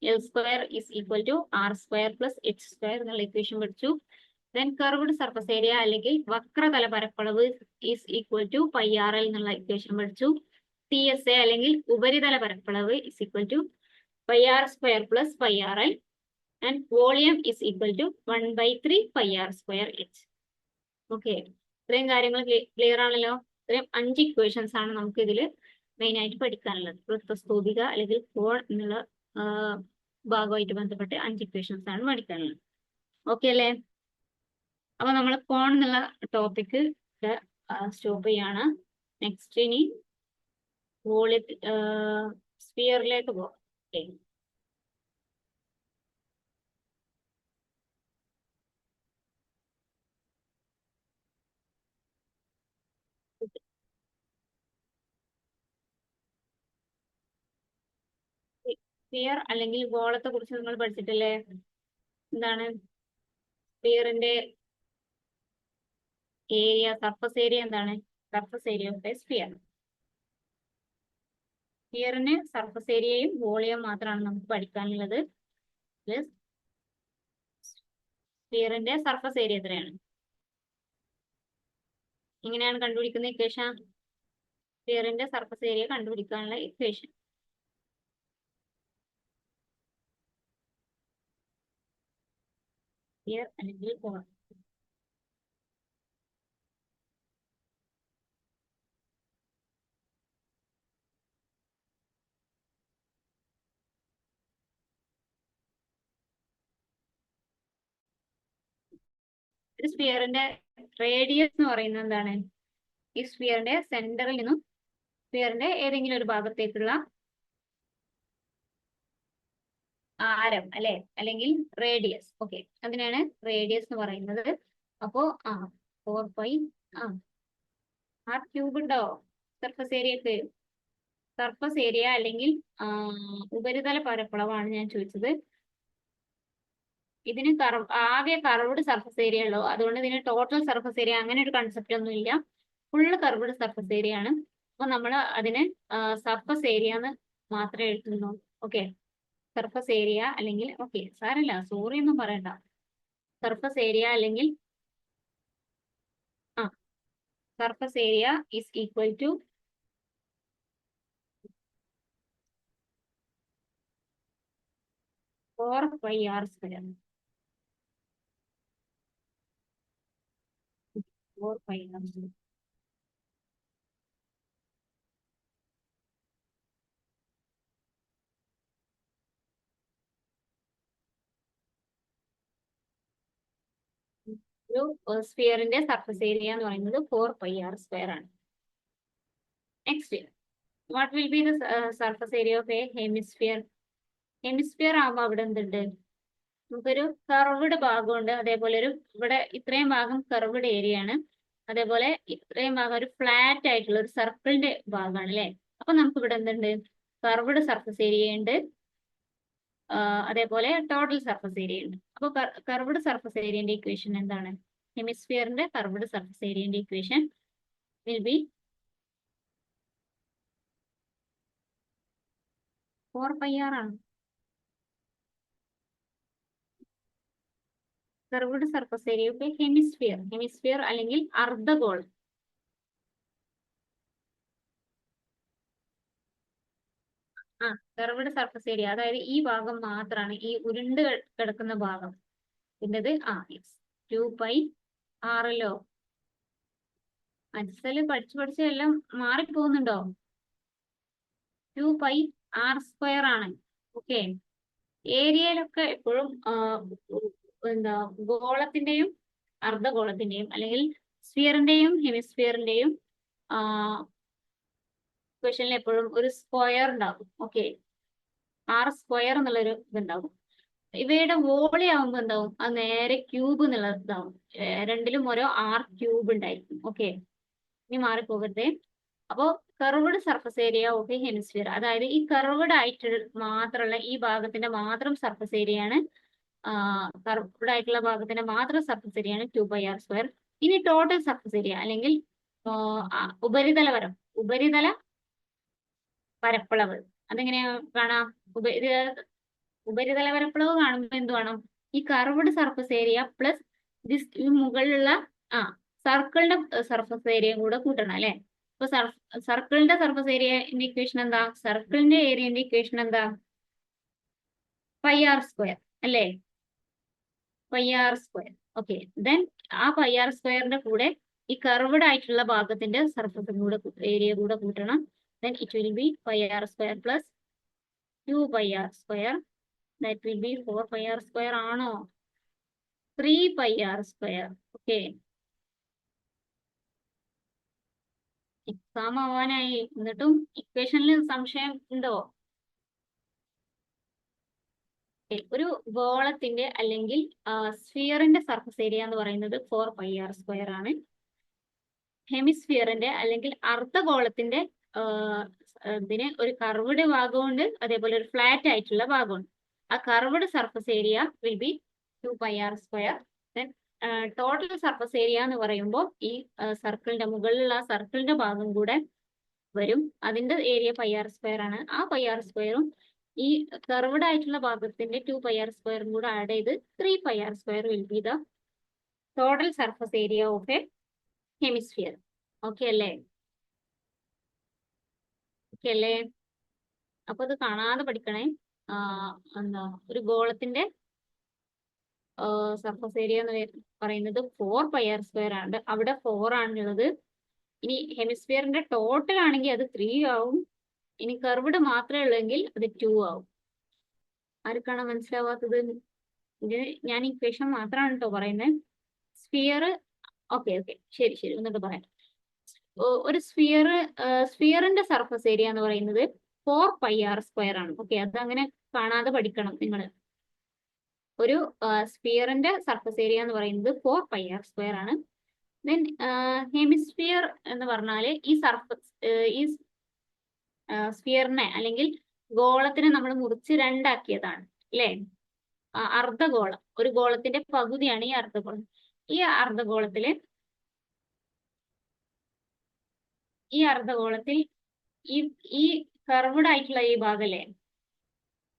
L square is equal to R square plus H square എന്നുള്ള ഇക്വേഷൻ പഠിച്ചു. ദെൻ കർവ്ഡ് സർഫസ് ഏരിയ അല്ലെങ്കിൽ വക്രതല പരപ്പളവ് is equal to pi R L എന്നുള്ള ഇക്വേഷൻ പഠിച്ചു. T S A അല്ലെങ്കിൽ ഉപരിതല പരപ്പളവ് is equal to pi R square plus pi R L and volume is equal to 1/3 pi R square H. Okay, ഇത്രയും കാര്യങ്ങൾ ക്ലിയർ ആണല്ലോ. ഇത്രയും 5 equations ആണ് നമുക്ക് ഇതിൽ മെയിൻ ആയിട്ട് പഠിക്കാനുള്ളത്. വൃത്തസ്തൂപിക അല്ലെങ്കിൽ കോൺ എന്നുള്ള ഭാഗമായിട്ട് ബന്ധപ്പെട്ട് 5 ഇക്വേഷൻസ് ആണ് പഠിക്കാനുള്ളത്. ഓക്കെ അല്ലേ? അപ്പൊ നമ്മൾ കോൺ എന്നുള്ള ടോപ്പിക്ക് സ്റ്റോപ്പ് ചെയ്യാണ്. നെക്സ്റ്റ് ഇനി സ്ഫിയറിലേക്ക് പോകാം. സ്ഫിയർ അല്ലെങ്കിൽ ഗോളത്തെ കുറിച്ച് നിങ്ങൾ പഠിച്ചിട്ടില്ലേ? എന്താണ് സ്ഫിയറിന്റെ ഏരിയ, സർഫസ് ഏരിയ എന്താണ്? Surface area of a sphere. സ്ഫിയറിന് സർഫസ് ഏരിയയും വോളിയം മാത്രമാണ് നമുക്ക് പഠിക്കാനുള്ളത്. സ്ഫിയറിന്റെ സർഫസ് ഏരിയ എത്രയാണ്? ഇങ്ങനെയാണ് കണ്ടുപിടിക്കുന്ന ഇക്വേഷൻ. സ്ഫിയറിന്റെ സർഫസ് ഏരിയ കണ്ടുപിടിക്കാനുള്ള ഇക്വേഷൻ. സ്ഫിയർ അല്ലെങ്കിൽ കോൺ. ഒരു സ്ഫിയറിന്റെ റേഡിയസ് എന്ന് പറയുന്നത് എന്താണ്? ഈ സ്ഫിയറിന്റെ സെന്ററിൽ നിന്നും സ്ഫിയറിന്റെ ഏതെങ്കിലും ഒരു ഭാഗത്തേക്കുള്ള ആരം അല്ലെ, അല്ലെങ്കിൽ റേഡിയസ്. ഓക്കെ, അതിനാണ് റേഡിയസ് എന്ന് പറയുന്നത്. അപ്പോ 4π ആർ ക്യൂബ് ഉണ്ടോ സർഫസ് ഏരിയക്ക്? സർഫസ് ഏരിയ അല്ലെങ്കിൽ ഉപരിതല പരപ്പളവാണ് ഞാൻ ചോദിച്ചത്. ഇതിന് ആകെ കർവ്ഡ് സർഫസ് ഏരിയ ഉള്ളൂ, അതുകൊണ്ട് ഇതിന് ടോട്ടൽ സർഫസ് ഏരിയ അങ്ങനെ ഒരു കൺസെപ്റ്റ് ഒന്നും ഇല്ല. ഫുള്ള് കർവ്ഡ് സർഫസ് ഏരിയ ആണ്. അപ്പൊ നമ്മൾ അതിന് സർഫസ് ഏരിയ എന്ന് മാത്രമേ എഴുതുന്നു. ഓക്കെ, സർഫസ് ഏരിയ അല്ലെങ്കിൽ സാരമില്ല, സോറി ഒന്നും പറയണ്ട. സർഫസ് ഏരിയ അല്ലെങ്കിൽ surface area is equal to 4π r square. 4π r square. ഒരു സ്ഫിയറിന്റെ സർഫസ് ഏരിയ എന്ന് പറയുന്നത് 4π r സ്ക്വയർ ആണ്. Next, what will be the surface area of a hemisphere? Hemisphere ആകുമ്പോൾ അവിടെ എന്തുണ്ട്? നമുക്കൊരു കർവ്ഡ് ഭാഗമുണ്ട്, അതേപോലെ ഇവിടെ ഇത്രയും ഭാഗം കർവ്ഡ് ഏരിയ ആണ്, അതേപോലെ ഇത്രയും ഭാഗം ഒരു ഫ്ലാറ്റ് ആയിട്ടുള്ള ഒരു സർക്കിളിന്റെ ഭാഗമാണ് അല്ലെ. അപ്പൊ നമുക്ക് ഇവിടെ എന്തുണ്ട്? കർവ്ഡ് സർഫസ് ഏരിയ ഉണ്ട്, അതേപോലെ ടോട്ടൽ സർഫസ് ഏരിയ ഉണ്ട്. അപ്പൊ കർവ്ഡ് സർഫസ് ഏരിയന്റെ ഇക്വേഷൻ എന്താണ്? ഹെമിസ്ഫിയറിന്റെ കർവ്ഡ് സർഫസ് ഏരിയന്റെ ഇക്വേഷൻ വിൽ ബി 4π r ആണ്. Curved surface area of hemisphere അല്ലെങ്കിൽ അർദ്ധഗോളം. കർവ്ഡ് സർഫസ് ഏരിയ, അതായത് ഈ ഭാഗം മാത്രമാണ്, ഈ ഉരുണ്ട് കിടക്കുന്ന ഭാഗം. പിന്നത് 2π r അല്ലോ. മനസ്സിൽ പഠിച്ച് എല്ലാം മാറിപ്പോകുന്നുണ്ടോ? 2π r സ്ക്വയർ ആണ്. ഓക്കെ, ഏരിയയിലൊക്കെ എപ്പോഴും എന്താ ഗോളത്തിന്റെയും അർദ്ധഗോളത്തിന്റെയും അല്ലെങ്കിൽ സ്ഫിയറിന്റെയും ഹെമിസ്ഫിയറിന്റെയും ക്വസ്റ്റനിൽ എപ്പോഴും ഒരു സ്ക്വയർ ഉണ്ടാകും. ഓക്കെ, ആർ സ്ക്വയർ എന്നുള്ളൊരു ഇതുണ്ടാകും. ഇവയുടെ വോളി ആവുമ്പോൾ എന്താവും, അത് നേരെ ക്യൂബ് എന്നുള്ളതാവും. രണ്ടിലും ഓരോ ആർ ക്യൂബ് ഉണ്ടായിരിക്കും. ഓക്കെ, ഇനി മാറിപ്പോകരുതേ. അപ്പോ curved surface area of a hemisphere, അതായത് ഈ കർവ്ഡ് ആയിട്ട് മാത്രമുള്ള ഈ ഭാഗത്തിന്റെ മാത്രം സർഫസ് ഏരിയയാണ്, കർവ്ഡ് ആയിട്ടുള്ള ഭാഗത്തിന്റെ മാത്രം സർഫസ് ഏരിയയാണ് 2πr². ഇനി ടോട്ടൽ സർഫസ് ഏരിയ അല്ലെങ്കിൽ ഉപരിതല പരപ്പളവ് അതെങ്ങനെയാ കാണാം? ഉപരിതല പരപ്പളവ് കാണുമ്പോൾ എന്ത് വേണം? ഈ കർവ്ഡ് സർഫസ് ഏരിയ പ്ലസ് ഈ മുകളിലുള്ള സർക്കിളിന്റെ സർഫസ് ഏരിയയും കൂടെ കൂട്ടണം അല്ലെ. അപ്പൊ സർക്കിളിന്റെ സർഫസ് ഏരിയന്റെ ഇക്വേഷൻ എന്താ? സർക്കിളിന്റെ ഏരിയന്റെ ഇക്വേഷൻ എന്താ? πr² അല്ലേ? πr². ഓക്കെ, ദെൻ ആ πr² കൂടെ ഈ കർവ്ഡ് ആയിട്ടുള്ള ഭാഗത്തിന്റെ സർഫസ് ഏരിയ കൂടെ കൂട്ടണം. then it will be πr² plus 2πr². that will be 4πr² ആണോ? 3πr². ഓക്കെ, എക്സാം ആവാനായി, എന്നിട്ടും ഇക്വേഷനിൽ സംശയം ഉണ്ടോ? ഒരു ഗോളത്തിന്റെ അല്ലെങ്കിൽ സ്ഫിയറിന്റെ സർഫസ് ഏരിയ എന്ന് പറയുന്നത് 4πr² ആണ്. ഹെമിസ്ഫിയറിന്റെ അല്ലെങ്കിൽ അർദ്ധഗോളത്തിന്റെ ഇതിന് ഒരു കർവ്ഡ് ഭാഗമുണ്ട്, അതേപോലെ ഒരു ഫ്ലാറ്റ് ആയിട്ടുള്ള ഭാഗമുണ്ട്. ആ curved surface area will be 2πr². Then total surface area എന്ന് പറയുമ്പോൾ ഈ സർക്കിളിന്റെ മുകളിലുള്ള സർക്കിളിന്റെ ഭാഗം കൂടെ വരും, അതിന്റെ ഏരിയ πr² ആണ്. ആ πr² ഈ കർവ്ഡ് ആയിട്ടുള്ള ഭാഗത്തിന്റെ 2πr² കൂടെ ആഡ് ചെയ്ത് 3πr² will be the total surface area of a hemisphere. Okay അല്ലേ? ഓക്കെ അല്ലേ? അപ്പൊ അത് കാണാതെ പഠിക്കണേ. എന്താ ഒരു ഗോളത്തിന്റെ സർഫസ് ഏരിയ എന്ന് പറയുന്നത് 4πr² ആണ്. അവിടെ 4 ആണുള്ളത്. ഇനി ഹെമിസ്ഫിയറിന്റെ ടോട്ടൽ ആണെങ്കിൽ അത് 3 ആവും. ഇനി കർവ്ഡ് മാത്രമേ ഉള്ളെങ്കിൽ അത് 2 ആവും. ആർക്കാണ് മനസ്സിലാവാത്തത്? ഇത് ഞാൻ ഇക്വേഷൻ മാത്രമാണ് കേട്ടോ പറയുന്നത്. സ്ഫിയർ ഓക്കെ ശരി എന്നിട്ട് പറയാം. ഒരു സ്ഫിയറിന്റെ സർഫസ് ഏരിയ എന്ന് പറയുന്നത് 4πr² ആണ്. ഓക്കെ, അത് അങ്ങനെ കാണാതെ പഠിക്കണം നിങ്ങൾ. ഒരു സ്ഫിയറിന്റെ സർഫസ് ഏരിയ എന്ന് പറയുന്നത് 4πr² ആണ്. ദെൻ ഹെമിസ്ഫിയർ എന്ന് പറഞ്ഞാല് ഈ സ്ഫിയറിനെ അല്ലെങ്കിൽ ഗോളത്തിനെ നമ്മൾ മുറിച്ച് രണ്ടാക്കിയതാണ് അല്ലേ? അർദ്ധഗോളം, ഒരു ഗോളത്തിന്റെ പകുതിയാണ് ഈ അർദ്ധഗോളം. ഈ അർദ്ധഗോളത്തിൽ ഈ കർവ്ഡ് ആയിട്ടുള്ള ഈ ഭാഗല്ലേ,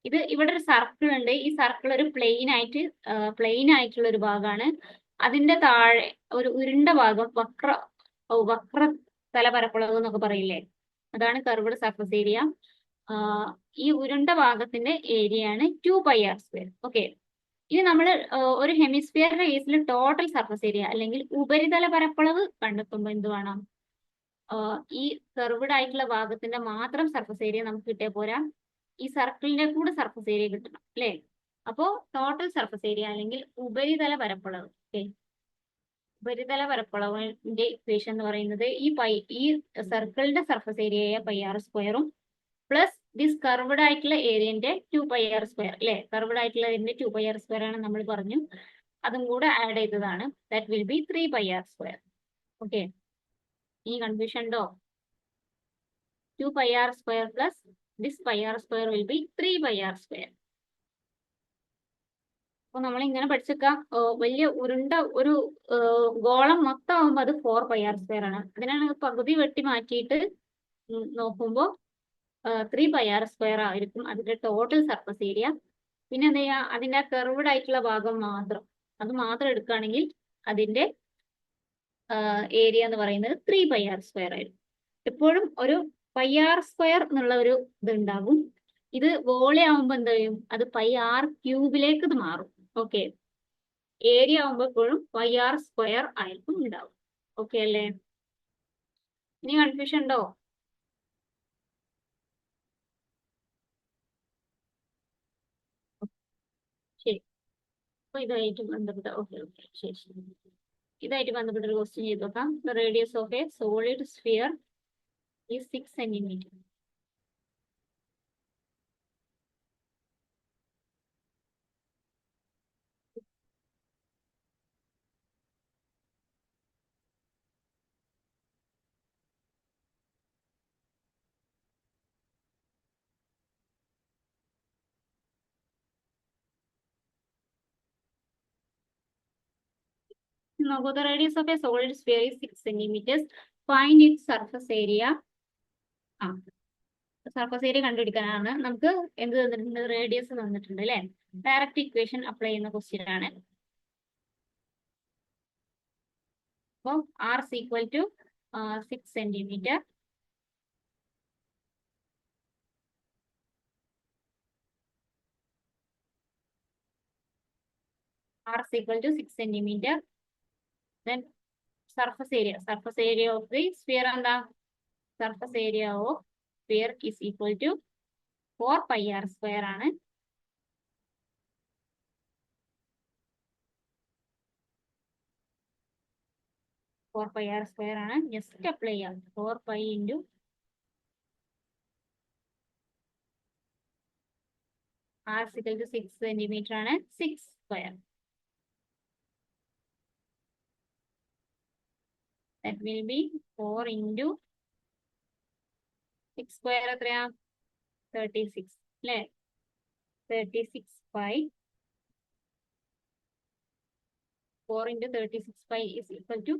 ഇത് ഇവിടെ ഒരു സർക്കിൾ ഉണ്ട്. ഈ സർക്കിൾ ഒരു പ്ലെയിൻ ആയിട്ടുള്ള ഒരു ഭാഗമാണ്. അതിന്റെ താഴെ ഒരു ഉരുണ്ട ഭാഗം, വക്ര തല പരപ്പളവ് എന്നൊക്കെ പറയില്ലേ, അതാണ് കർവ്ഡ് സർഫസ് ഏരിയ. ഈ ഉരുണ്ട ഭാഗത്തിന്റെ ഏരിയ ആണ് 2πr². ഓക്കെ, ഇനി നമ്മൾ ഒരു ഹെമിസ്ഫിയറിന്റെ കേസിൽ ടോട്ടൽ സർഫസ് ഏരിയ അല്ലെങ്കിൽ ഉപരിതല പരപ്പളവ് കണ്ടെത്തുമ്പോൾ എന്ത് വേണം? ഈ കർവ്ഡ് ആയിട്ടുള്ള ഭാഗത്തിന്റെ മാത്രം സർഫസ് ഏരിയ നമുക്ക് കിട്ടിയ പോരാ, ഈ സർക്കിളിന്റെ കൂടെ സർഫസ് ഏരിയ കിട്ടണം അല്ലേ? അപ്പോ ടോട്ടൽ സർഫസ് ഏരിയ അല്ലെങ്കിൽ ഉപരിതല പരപ്പളവ്. ഉപരിതല പരപ്പളവിന്റെ ഇക്വേഷൻ എന്ന് പറയുന്നത് ഈ സർക്കിളിന്റെ സർഫസ് ഏരിയയായ πr² പ്ലസ് ദിസ് കർവ്ഡ് ആയിട്ടുള്ള ഏരിയന്റെ 2πr² അല്ലെ? കർവ്ഡ് ആയിട്ടുള്ള ഏരിയന്റെ 2πr² ആണ് നമ്മൾ പറഞ്ഞു. അതും കൂടെ ആഡ് ചെയ്തതാണ്. That will B 3πr². Okay, ഈ കൺഫ്യൂഷൻ ഉണ്ടോ? 2πr² plus this πr² will be 3πr². അപ്പൊ നമ്മൾ ഇങ്ങനെ പഠിച്ചേക്കാം. വലിയ ഉരുണ്ട ഒരു ഗോളം മൊത്തം ആകുമ്പോൾ അത് 4πr² ആണ്. അതിനാണ് പകുതി വെട്ടി മാറ്റിയിട്ട് നോക്കുമ്പോൾ 3πr² ആയിരിക്കും അതിന്റെ ടോട്ടൽ സർഫസ് ഏരിയ. പിന്നെ എന്താ ചെയ്യാ? അതിന്റെ കർവ്ഡ് ആയിട്ടുള്ള ഭാഗം അത് മാത്രം എടുക്കുകയാണെങ്കിൽ അതിന്റെ ഏരിയ എന്ന് പറയുന്നത് 3πr² ആയിരിക്കും. എപ്പോഴും ഒരു πr² എന്നുള്ള ഒരു ഇതുണ്ടാകും. ഇത് വോളി ആവുമ്പോൾ എന്താ ചെയ്യും? അത് πr³ ഇത് മാറും. ഓക്കെ, ഏരിയ ആവുമ്പോൾ എപ്പോഴും πr² ആയിരിക്കും ഉണ്ടാവും. ഓക്കെ അല്ലേ? ഇനി കൺഫ്യൂഷൻ ഉണ്ടോ? ശരി, അപ്പൊ ഇതായിട്ട് ബന്ധപ്പെട്ട ഓക്കെ ശരി. ഇതായിട്ട് ബന്ധപ്പെട്ട ഒരു ക്വസ്റ്റ്യൻ ചെയ്ത് നോക്കാം. The radius of a solid sphere is 6 centimetre. നോക്കൂ, the radius of a solid sphere is 6 centimetres. Find it surface area. ആ, സർഫസ് ഏരിയ കണ്ടുപിടിക്കാനാണ്. നമുക്ക് എന്ത് തന്നിട്ടുണ്ട്? റേഡിയസ് തന്നിട്ടുണ്ട് അല്ലെ. ഡയറക്റ്റ് ഇക്വേഷൻ അപ്ലൈ ചെയ്യുന്ന ക്വസ്റ്റ്യൻ ആണ്. അപ്പോൾ r is equal to 6 centimetre. R is equal to 6 centimeter. Then surface area of the sphere and the surface area of sphere is equal to 4 pi r square ആണ്. Four pi R square ആണ്. Just apply ചെയ്യാം. 4 pi into r is equal to 6 centimeter ആണ്. 6 square. That will be 4 into 6 square എത്രയാ? 36 അല്ലേ? 36 pi. 4 into 36 pi is equal to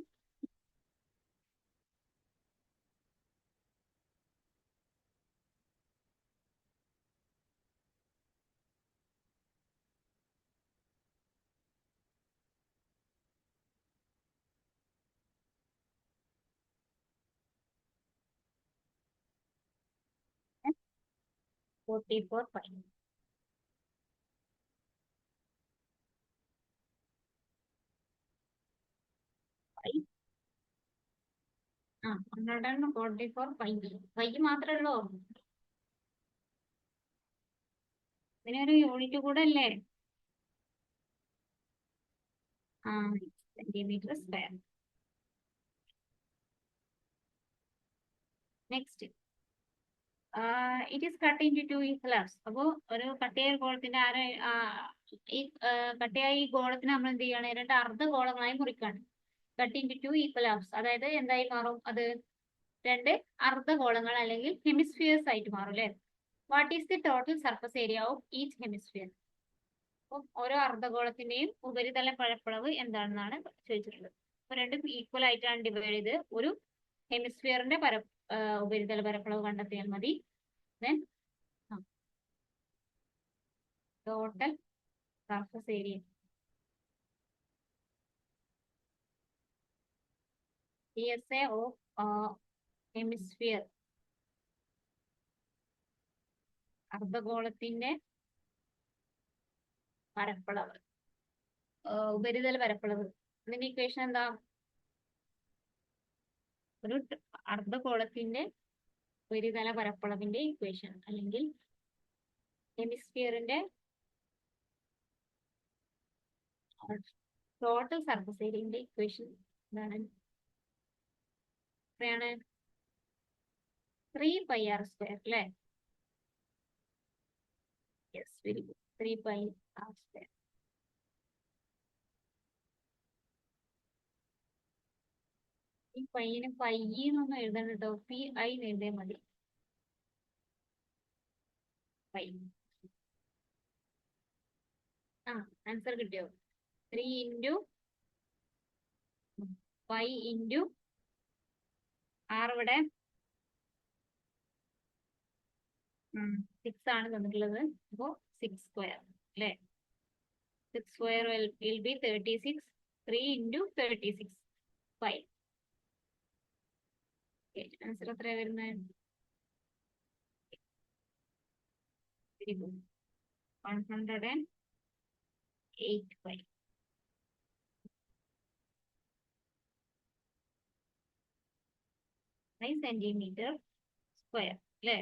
44 pi. ആ, 144 pi. Pi മാത്രമേ ഉള്ളൂ. ഇതിനൊരു യൂണിറ്റ് കൂടെ അല്ലേ? ആ, centimetre square. Next, it is cut into 2 equal halves. അപ്പോൾ ഒരു കട്ടിയായ ഗോളത്തിന്റെ ഈ കട്ടിയായ ഈ ഗോളത്തിന് നമ്മൾ എന്ത് ചെയ്യാണ്? 2 അർദ്ധ ഗോളങ്ങളായി മുറിക്കാണ്. Cut into 2 equal halves. അതായത് എന്തായി മാറും? അത് 2 അർദ്ധ ഗോളങ്ങൾ അല്ലെങ്കിൽ ഹെമിസ്ഫിയേഴ്സ് ആയിട്ട് മാറും അല്ലെ. What is the total surface area of each hemisphere? അപ്പം ഓരോ അർദ്ധഗോളത്തിന്റെയും ഉപരിതല പരപ്പളവ് എന്താണെന്നാണ് ചോദിച്ചിട്ടുള്ളത്. അപ്പൊ രണ്ടും ഈക്വൽ ആയിട്ടാണ് ഡിവൈഡ് ചെയ്ത് ഒരു ഹെമിസ്ഫിയറിന്റെ ഉപരിതല പരപ്പളവ് കണ്ടെത്തിയാൽ മതി. Then total surface area PSA of hemisphere, അർദ്ധഗോളത്തിന്റെ പരപ്പളവ്, ഉപരിതല പരപ്പളവ്. ഇതിന്റെ ഇക്വേഷൻ എന്താ? ഒരു അർദ്ധഗോളത്തിന്റെ ഉപരിതല പരപ്പളവിന്റെ ഇക്വേഷൻ അല്ലെങ്കിൽ ഹെമിസ്ഫിയറിന്റെ ടോട്ടൽ സർഫസ് ഏരിയന്റെ ഇക്വേഷൻ എന്താണ്? എത്രയാണ്? 3 pi r square അല്ലേ? Yes, very good. 3 pi r square. ഈ പൈന് പൈ എന്നൊന്നും എഴുതണം കേട്ടോ. PI എഴുതിയാൽ മതി. പൈ. ആ, ആൻസർ കിട്ടിയോ? 3 into pi into r ഇവിടെ 6 ആണ് തന്നിട്ടുള്ളത്. അപ്പോ 6 സ്ക്വയർ അല്ലേ? 6 square will be 36. 3 into 36 pi. Answer എത്രയാ വരുന്നത്? 108 pi. സെന്റിമീറ്റർ സ്ക്വയർ അല്ലേ?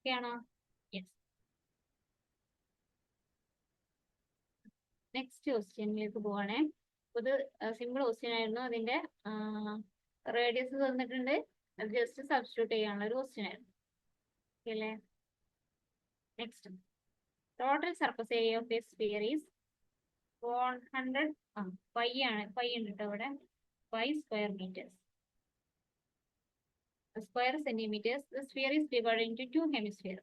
ഓക്കെ ആണോ? യെസ്. നെക്സ്റ്റ് ക്വസ്റ്റ്യനിലേക്ക് പോവാണേ. ഇത് സിമ്പിൾ ക്വസ്റ്റ്യൻ ആയിരുന്നു. അതിന്റെ റേഡിയസ് തന്നിട്ടുണ്ട്. അത് ജസ്റ്റ് സബ്സ്റ്റിറ്റ്യൂട്ട് ചെയ്യാനുള്ള ഒരു ക്വസ്റ്റ്യൻ ആയിരുന്നു. ഓക്കെ അല്ലേ? Next, total surface area of a sphere is 100 pi ആണ്. പൈ ഉണ്ട് കേട്ടോ ഇവിടെ. 5 square metres. Square centimetres. The sphere is divided into 2 hemisphere.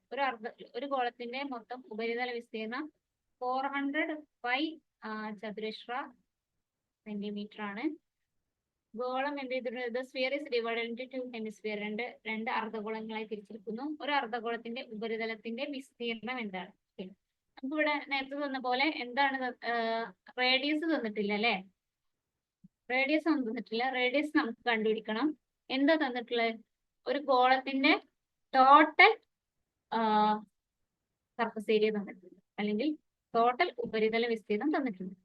ഒരു ഗോളത്തിന്റെ മൊത്തം ഉപരിതല വിസ്തീർണം 400 പൈ ചതുരശ്ര സെന്റിമീറ്റർ ആണ്. ഗോളം എന്ത് ചെയ്തിട്ടുണ്ട്? The sphere is divided into 2 hemisphere. രണ്ട് അർദ്ധഗോളങ്ങളായി തിരിച്ചിരിക്കുന്നു. ഒരു അർദ്ധഗോളത്തിന്റെ ഉപരിതലത്തിന്റെ വിസ്തീർണം എന്താണ്? നമുക്ക് ഇവിടെ നേരത്തെ തന്ന പോലെ എന്താണ് റേഡിയസ് തന്നിട്ടില്ല അല്ലെ? റേഡിയസ് ഒന്നും തന്നിട്ടില്ല. റേഡിയസ് നമുക്ക് കണ്ടുപിടിക്കണം. എന്താ തന്നിട്ടുള്ളത്? ഒരു ഗോളത്തിന്റെ ടോട്ടൽ സർഫസ് ഏരിയ തന്നിട്ടുണ്ട്, അല്ലെങ്കിൽ ടോട്ടൽ ഉപരിതല വിസ്തീർണം തന്നിട്ടുണ്ട്.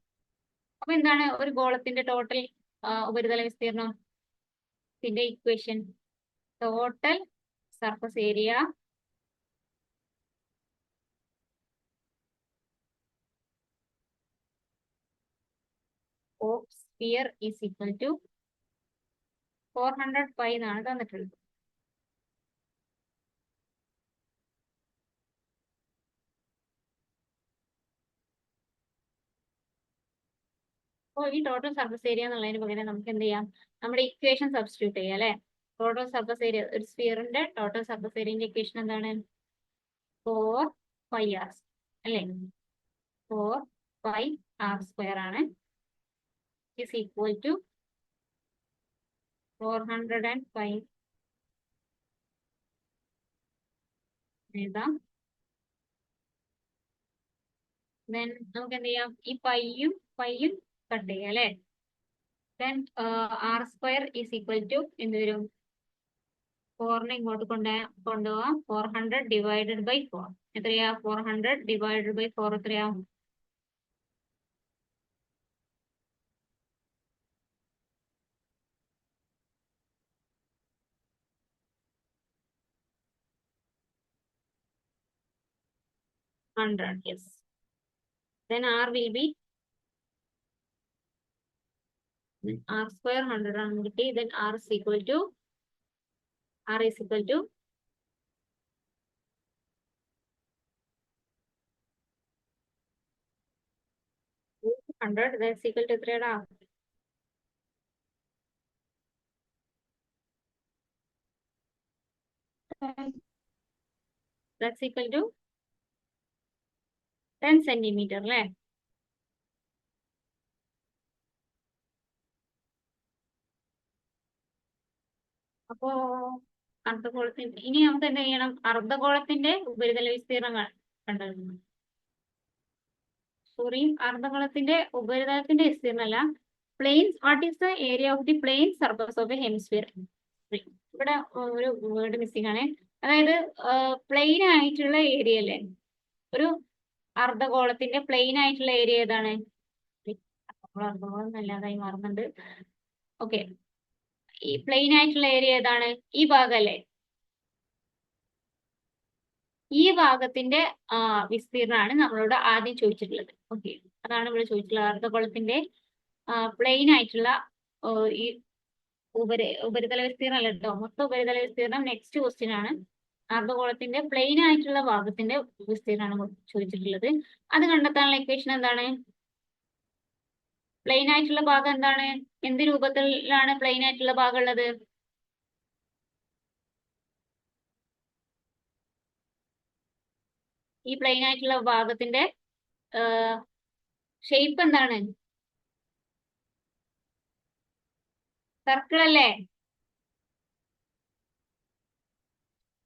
അപ്പൊ എന്താണ് ഒരു ഗോളത്തിന്റെ ടോട്ടൽ ഉപരിതല വിസ്തീർണം? ഇതിന്റെ equation total surface area of sphere is equal to 400 pi എന്നാണ് തന്നിട്ടുള്ളത്. അപ്പോൾ ഈ ടോട്ടൽ സർഫസ് ഏരിയ എന്നുള്ളതിന് പകരം നമുക്ക് എന്ത് ചെയ്യാം? നമ്മുടെ ഇക്വേഷൻ സബ്സ്റ്റിറ്റ്യൂട്ട് ചെയ്യാം അല്ലെ? ടോട്ടൽ സർഫസ് ഏരിയ, ഒരു സ്ഫിയറിന്റെ ടോട്ടൽ സർഫസ് ഏരിയന്റെ ഇക്വേഷൻ എന്താണ്? 4πr അല്ലെ? 4πr² ആണ്. is equal to 405 എഴുതാം. ദെൻ നമുക്ക് എന്ത് ചെയ്യാം? ഈ പൈയും കട്ട് ചെയ്യാം അല്ലെ? Then r² is equal to എന്ത് വരും? 4 ഇങ്ങോട്ട് കൊണ്ടുപോവാം. 400 divided by 4 എത്രയാ? 400 divided by 4 എത്രയാ? 100. Yes. Then r will be r² 100 ആണ് കിട്ടി. Then r is equal to 100. That's equal to എത്രയാടാ? That's equal to 10 centimetre അല്ലേ? അപ്പോ അർദ്ധഗോളത്തിന്റെ, ഇനി നമുക്ക് എന്ത് ചെയ്യണം? അർദ്ധഗോളത്തിന്റെ ഉപരിതല വിസ്തീർണം കണ്ടെത്തണം. സോറി, അർദ്ധഗോളത്തിന്റെ ഉപരിതലത്തിന്റെ വിസ്തീർണം അല്ല. Planes, what is the area of the plane surface of a hemisphere? ഇവിടെ ഒരു വേർഡ് മിസ്സിംഗ് ആണ്. അതായത് പ്ലെയിൻ ആയിട്ടുള്ള ഏരിയ അല്ലേ? ഒരു അർദ്ധഗോളത്തിന്റെ പ്ലെയിൻ ആയിട്ടുള്ള ഏരിയ ഏതാണ്? അർദ്ധഗോളം അല്ലാതായി മാറുന്നുണ്ട്. ഓക്കെ, ഈ പ്ലെയിൻ ആയിട്ടുള്ള ഏരിയ ഏതാണ്? ഈ ഭാഗമല്ലേ? ഈ ഭാഗത്തിന്റെ വിസ്തീർണമാണ് നമ്മളോട് ആദ്യം ചോദിച്ചിട്ടുള്ളത്. ഓക്കെ, അതാണ് ഇവിടെ ചോദിച്ചിട്ടുള്ളത്. അർദ്ധഗോളത്തിന്റെ പ്ലെയിൻ ആയിട്ടുള്ള ഈ ഉപരിതല വിസ്തീർണം അല്ല കേട്ടോ, മൊത്തം ഉപരിതല വിസ്തീർണം നെക്സ്റ്റ് ക്വസ്റ്റ്യൻ ആണ്. അർദ്ധഗോളത്തിന്റെ പ്ലെയിൻ ആയിട്ടുള്ള ഭാഗത്തിന്റെ വിസ്തീർണമാണ് ചോദിച്ചിട്ടുള്ളത്. അത് കണ്ടെത്താനുള്ള ഇക്വേഷൻ എന്താണ്? പ്ലെയിൻ ആയിട്ടുള്ള ഭാഗം എന്താണ്? എന്ത് രൂപത്തിലാണ് പ്ലെയിൻ ആയിട്ടുള്ള ഭാഗം ഉള്ളത്? ഈ പ്ലെയിൻ ആയിട്ടുള്ള ഭാഗത്തിന്റെ ഷേപ്പ് എന്താണ്? സർക്കിൾ അല്ലേ?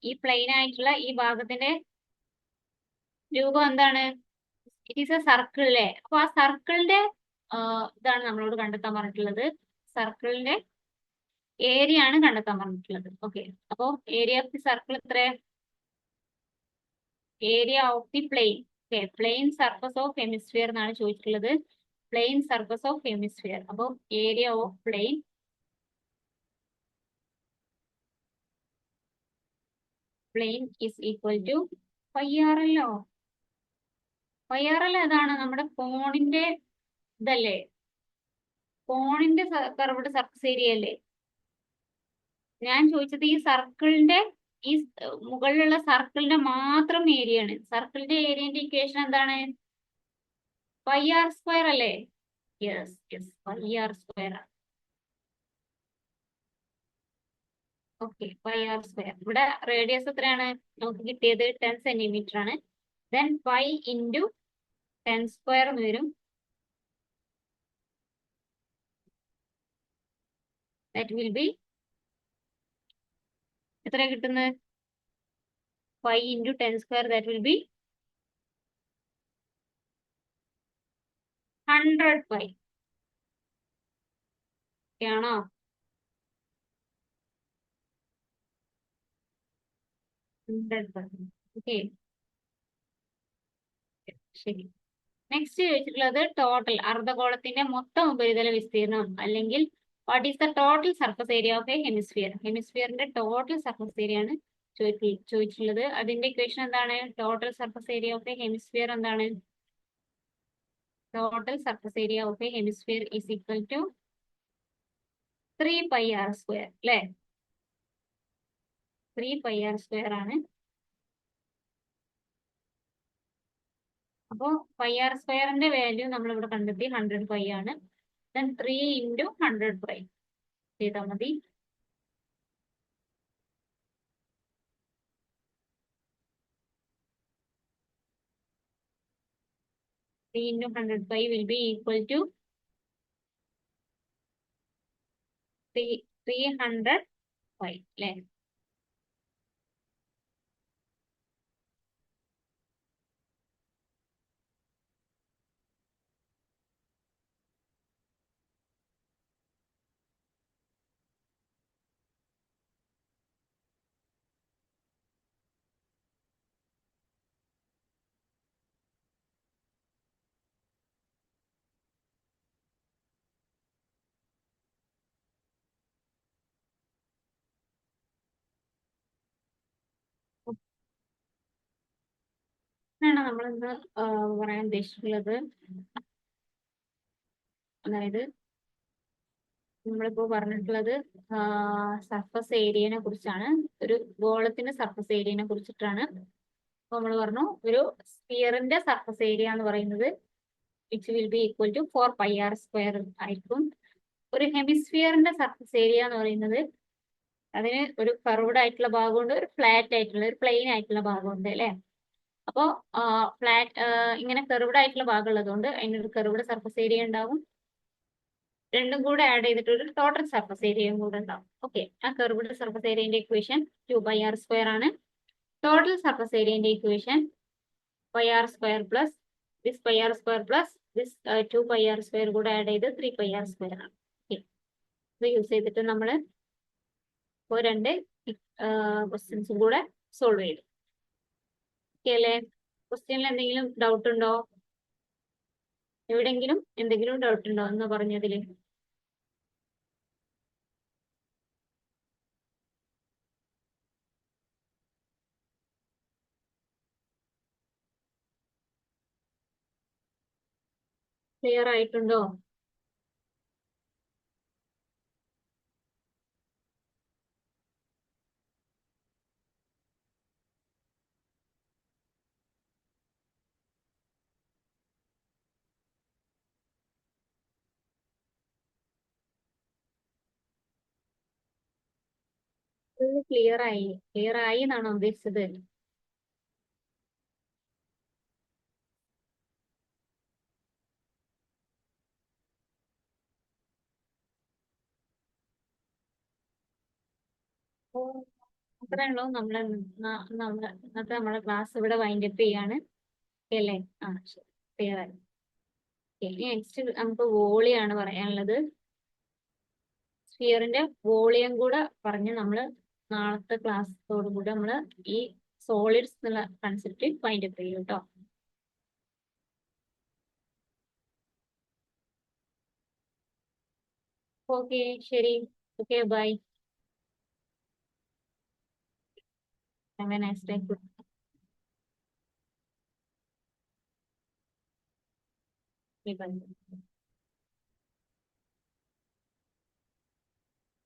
ഈ പ്ലെയിൻ ആയിട്ടുള്ള ഈ ഭാഗത്തിന്റെ രൂപം എന്താണ്? ഇറ്റ് ഈസ് എ സർക്കിൾ അല്ലേ? അപ്പൊ ആ സർക്കിളിന്റെ ഇതാണ് നമ്മളോട് കണ്ടെത്താൻ പറഞ്ഞിട്ടുള്ളത്. സർക്കിളിന്റെ ഏരിയ ആണ് കണ്ടെത്താൻ പറഞ്ഞിട്ടുള്ളത്. ഓക്കെ, അപ്പൊ ഏരിയ ഓഫ് ദി സർക്കിൾ എത്ര? Area of the plane. Okay, plane surface of hemisphere എന്നാണ് ചോദിച്ചിട്ടുള്ളത്. Plane surface of hemisphere. അപ്പൊ area of plane plane is equal to pi r എല്ലോ. പൈ ആർ എൽ ഏതാണ്? നമ്മുടെ കോണിന്റെ ഇതല്ലേ, കോണിന്റെ കർവ്ഡ് സർഫസ് ഏരിയ അല്ലേ. ഞാൻ ചോദിച്ചത് ഈ സർക്കിളിന്റെ, ഈ മുകളിലുള്ള സർക്കിളിന്റെ മാത്രം ഏരിയ ആണ്. സർക്കിളിന്റെ ഏരിയന്റെ ഇക്വേഷൻ എന്താണ്? പൈ ആർ സ്ക്വയർ അല്ലേ? Yes yes, pi R square. Okay, pi R square. ഇവിടെ റേഡിയസ് എത്രയാണ് നമുക്ക് കിട്ടിയത്? 10 സെന്റിമീറ്റർ ആണ്. ദെൻ പൈ ഇൻറ്റു 10 സ്ക്വയർ എന്ന് വരും. ദാറ്റ് വിൽ ബി എത്ര കിട്ടുന്നത്? Pi into 10 square, that will be 100 pi. ആണോ? ഓക്കെ, ശരി. നെക്സ്റ്റ് ചോദിച്ചിട്ടുള്ളത് ടോട്ടൽ അർദ്ധഗോളത്തിന്റെ മൊത്തം ഉപരിതല വിസ്തീർണം, അല്ലെങ്കിൽ what is the total surface area of a hemisphere. ഹെമിസ്ഫിയറിന്റെ ടോട്ടൽ സർഫസ് ഏരിയ ആണ് ചോദിച്ചിട്ടുള്ളത്. അതിന്റെ ഇക്വേഷൻ എന്താണ്? Total surface area of a hemisphere എന്താണ്? Total surface area of a hemisphere is equal to 3 pi R square അല്ലെ. 3 pi R square ആണ്. അപ്പോ pi R സ്ക്വയറിന്റെ വാല്യൂ നമ്മൾ ഇവിടെ കണ്ടെത്തി 100 പൈ ആണ്. ദെൻ 3 ഇൻറ്റു 100 പൈ ചെയ്താൽ മതി. Three into 100 pi will be equal to 300 pi അല്ലേ. ആണ് നമ്മളിന്ന് പറയാൻ ഉദ്ദേശിച്ചിട്ടുള്ളത്. അതായത് നമ്മളിപ്പോ പറഞ്ഞിട്ടുള്ളത് സർഫസ് ഏരിയനെ കുറിച്ചാണ്. ഒരു ഗോളത്തിന്റെ സർഫസ് ഏരിയനെ കുറിച്ചിട്ടാണ്. അപ്പൊ നമ്മൾ പറഞ്ഞു ഒരു സ്ഫിയറിന്റെ സർഫസ് ഏരിയ എന്ന് പറയുന്നത് which will be equal to 4 pi R square ആയിരിക്കും. ഒരു ഹെമിസ്ഫിയറിന്റെ സർഫസ് ഏരിയ എന്ന് പറയുന്നത് അതിന് ഒരു കർവ്ഡ് ആയിട്ടുള്ള ഭാഗമുണ്ട്, ഒരു ഫ്ലാറ്റ് ആയിട്ടുള്ള, ഒരു പ്ലെയിൻ ആയിട്ടുള്ള ഭാഗമുണ്ട് അല്ലെ. അപ്പോ ഫ്ലാറ്റ് ഇങ്ങനെ കർവ്ഡ് ആയിട്ടുള്ള ഭാഗം ഉള്ളതുകൊണ്ട് അതിനൊരു കർവ്ഡ് സർഫസ് ഏരിയ ഉണ്ടാവും. രണ്ടും കൂടെ ആഡ് ചെയ്തിട്ട് ഒരു ടോട്ടൽ സർഫസ് ഏരിയയും കൂടെ ഉണ്ടാവും. ഓക്കെ, ആ കർവ്ഡ് സർഫസ് ഏരിയന്റെ ഇക്വേഷൻ 2 പൈ ആർ സ്ക്വയർ ആണ്. ടോട്ടൽ സർഫസ് ഏരിയന്റെ equation pi R square plus this pi R square plus this 2 pi R square കൂടെ ആഡ് ചെയ്ത് 3 പൈ ആർ സ്ക്വയർ ആണ്. ഓക്കെ, ഇത് യൂസ് ചെയ്തിട്ട് നമ്മൾ ഇപ്പോൾ രണ്ട് ക്വസ്റ്റ്യൻസും കൂടെ സോൾവ് ചെയ്തു. ഓക്കെ അല്ലേ? ക്വസ്റ്റ്യനിൽ എന്തെങ്കിലും ഡൗട്ട് ഉണ്ടോ? എവിടെങ്കിലും എന്തെങ്കിലും ഡൗട്ട് ഉണ്ടോ എന്ന് പറഞ്ഞതിൽ? ക്ലിയർ ആയിട്ടുണ്ടോ? ക്ലിയർ ആയി, ക്ലിയർ ആയി എന്നാണോ ഉദ്ദേശിച്ചത്? അത്രേ ഉള്ളൂ. ഇന്നത്തെ നമ്മളെ ക്ലാസ് ഇവിടെ വൈൻഡ് അപ്പ് ചെയ്യാണ്. അല്ലേ? ആ, ശരി, ക്ലിയർ ആയി. നെക്സ്റ്റ് നമുക്ക് വോളിയാണ് പറയാനുള്ളത്. സ്ഫിയറിന്റെ വോളിയം കൂടെ പറഞ്ഞ് നമ്മൾ നാളത്തെ ക്ലാസ്സോട് കൂടെ നമ്മൾ ഈ സോളിഡ്സ് എന്നുള്ള കൺസെപ്റ്റ് വൈൻഡ് അപ്പ് ചെയ്യും കേട്ടോ. ഓക്കെ, ശരി. Okay, bye. Have a nice day. Bye bye.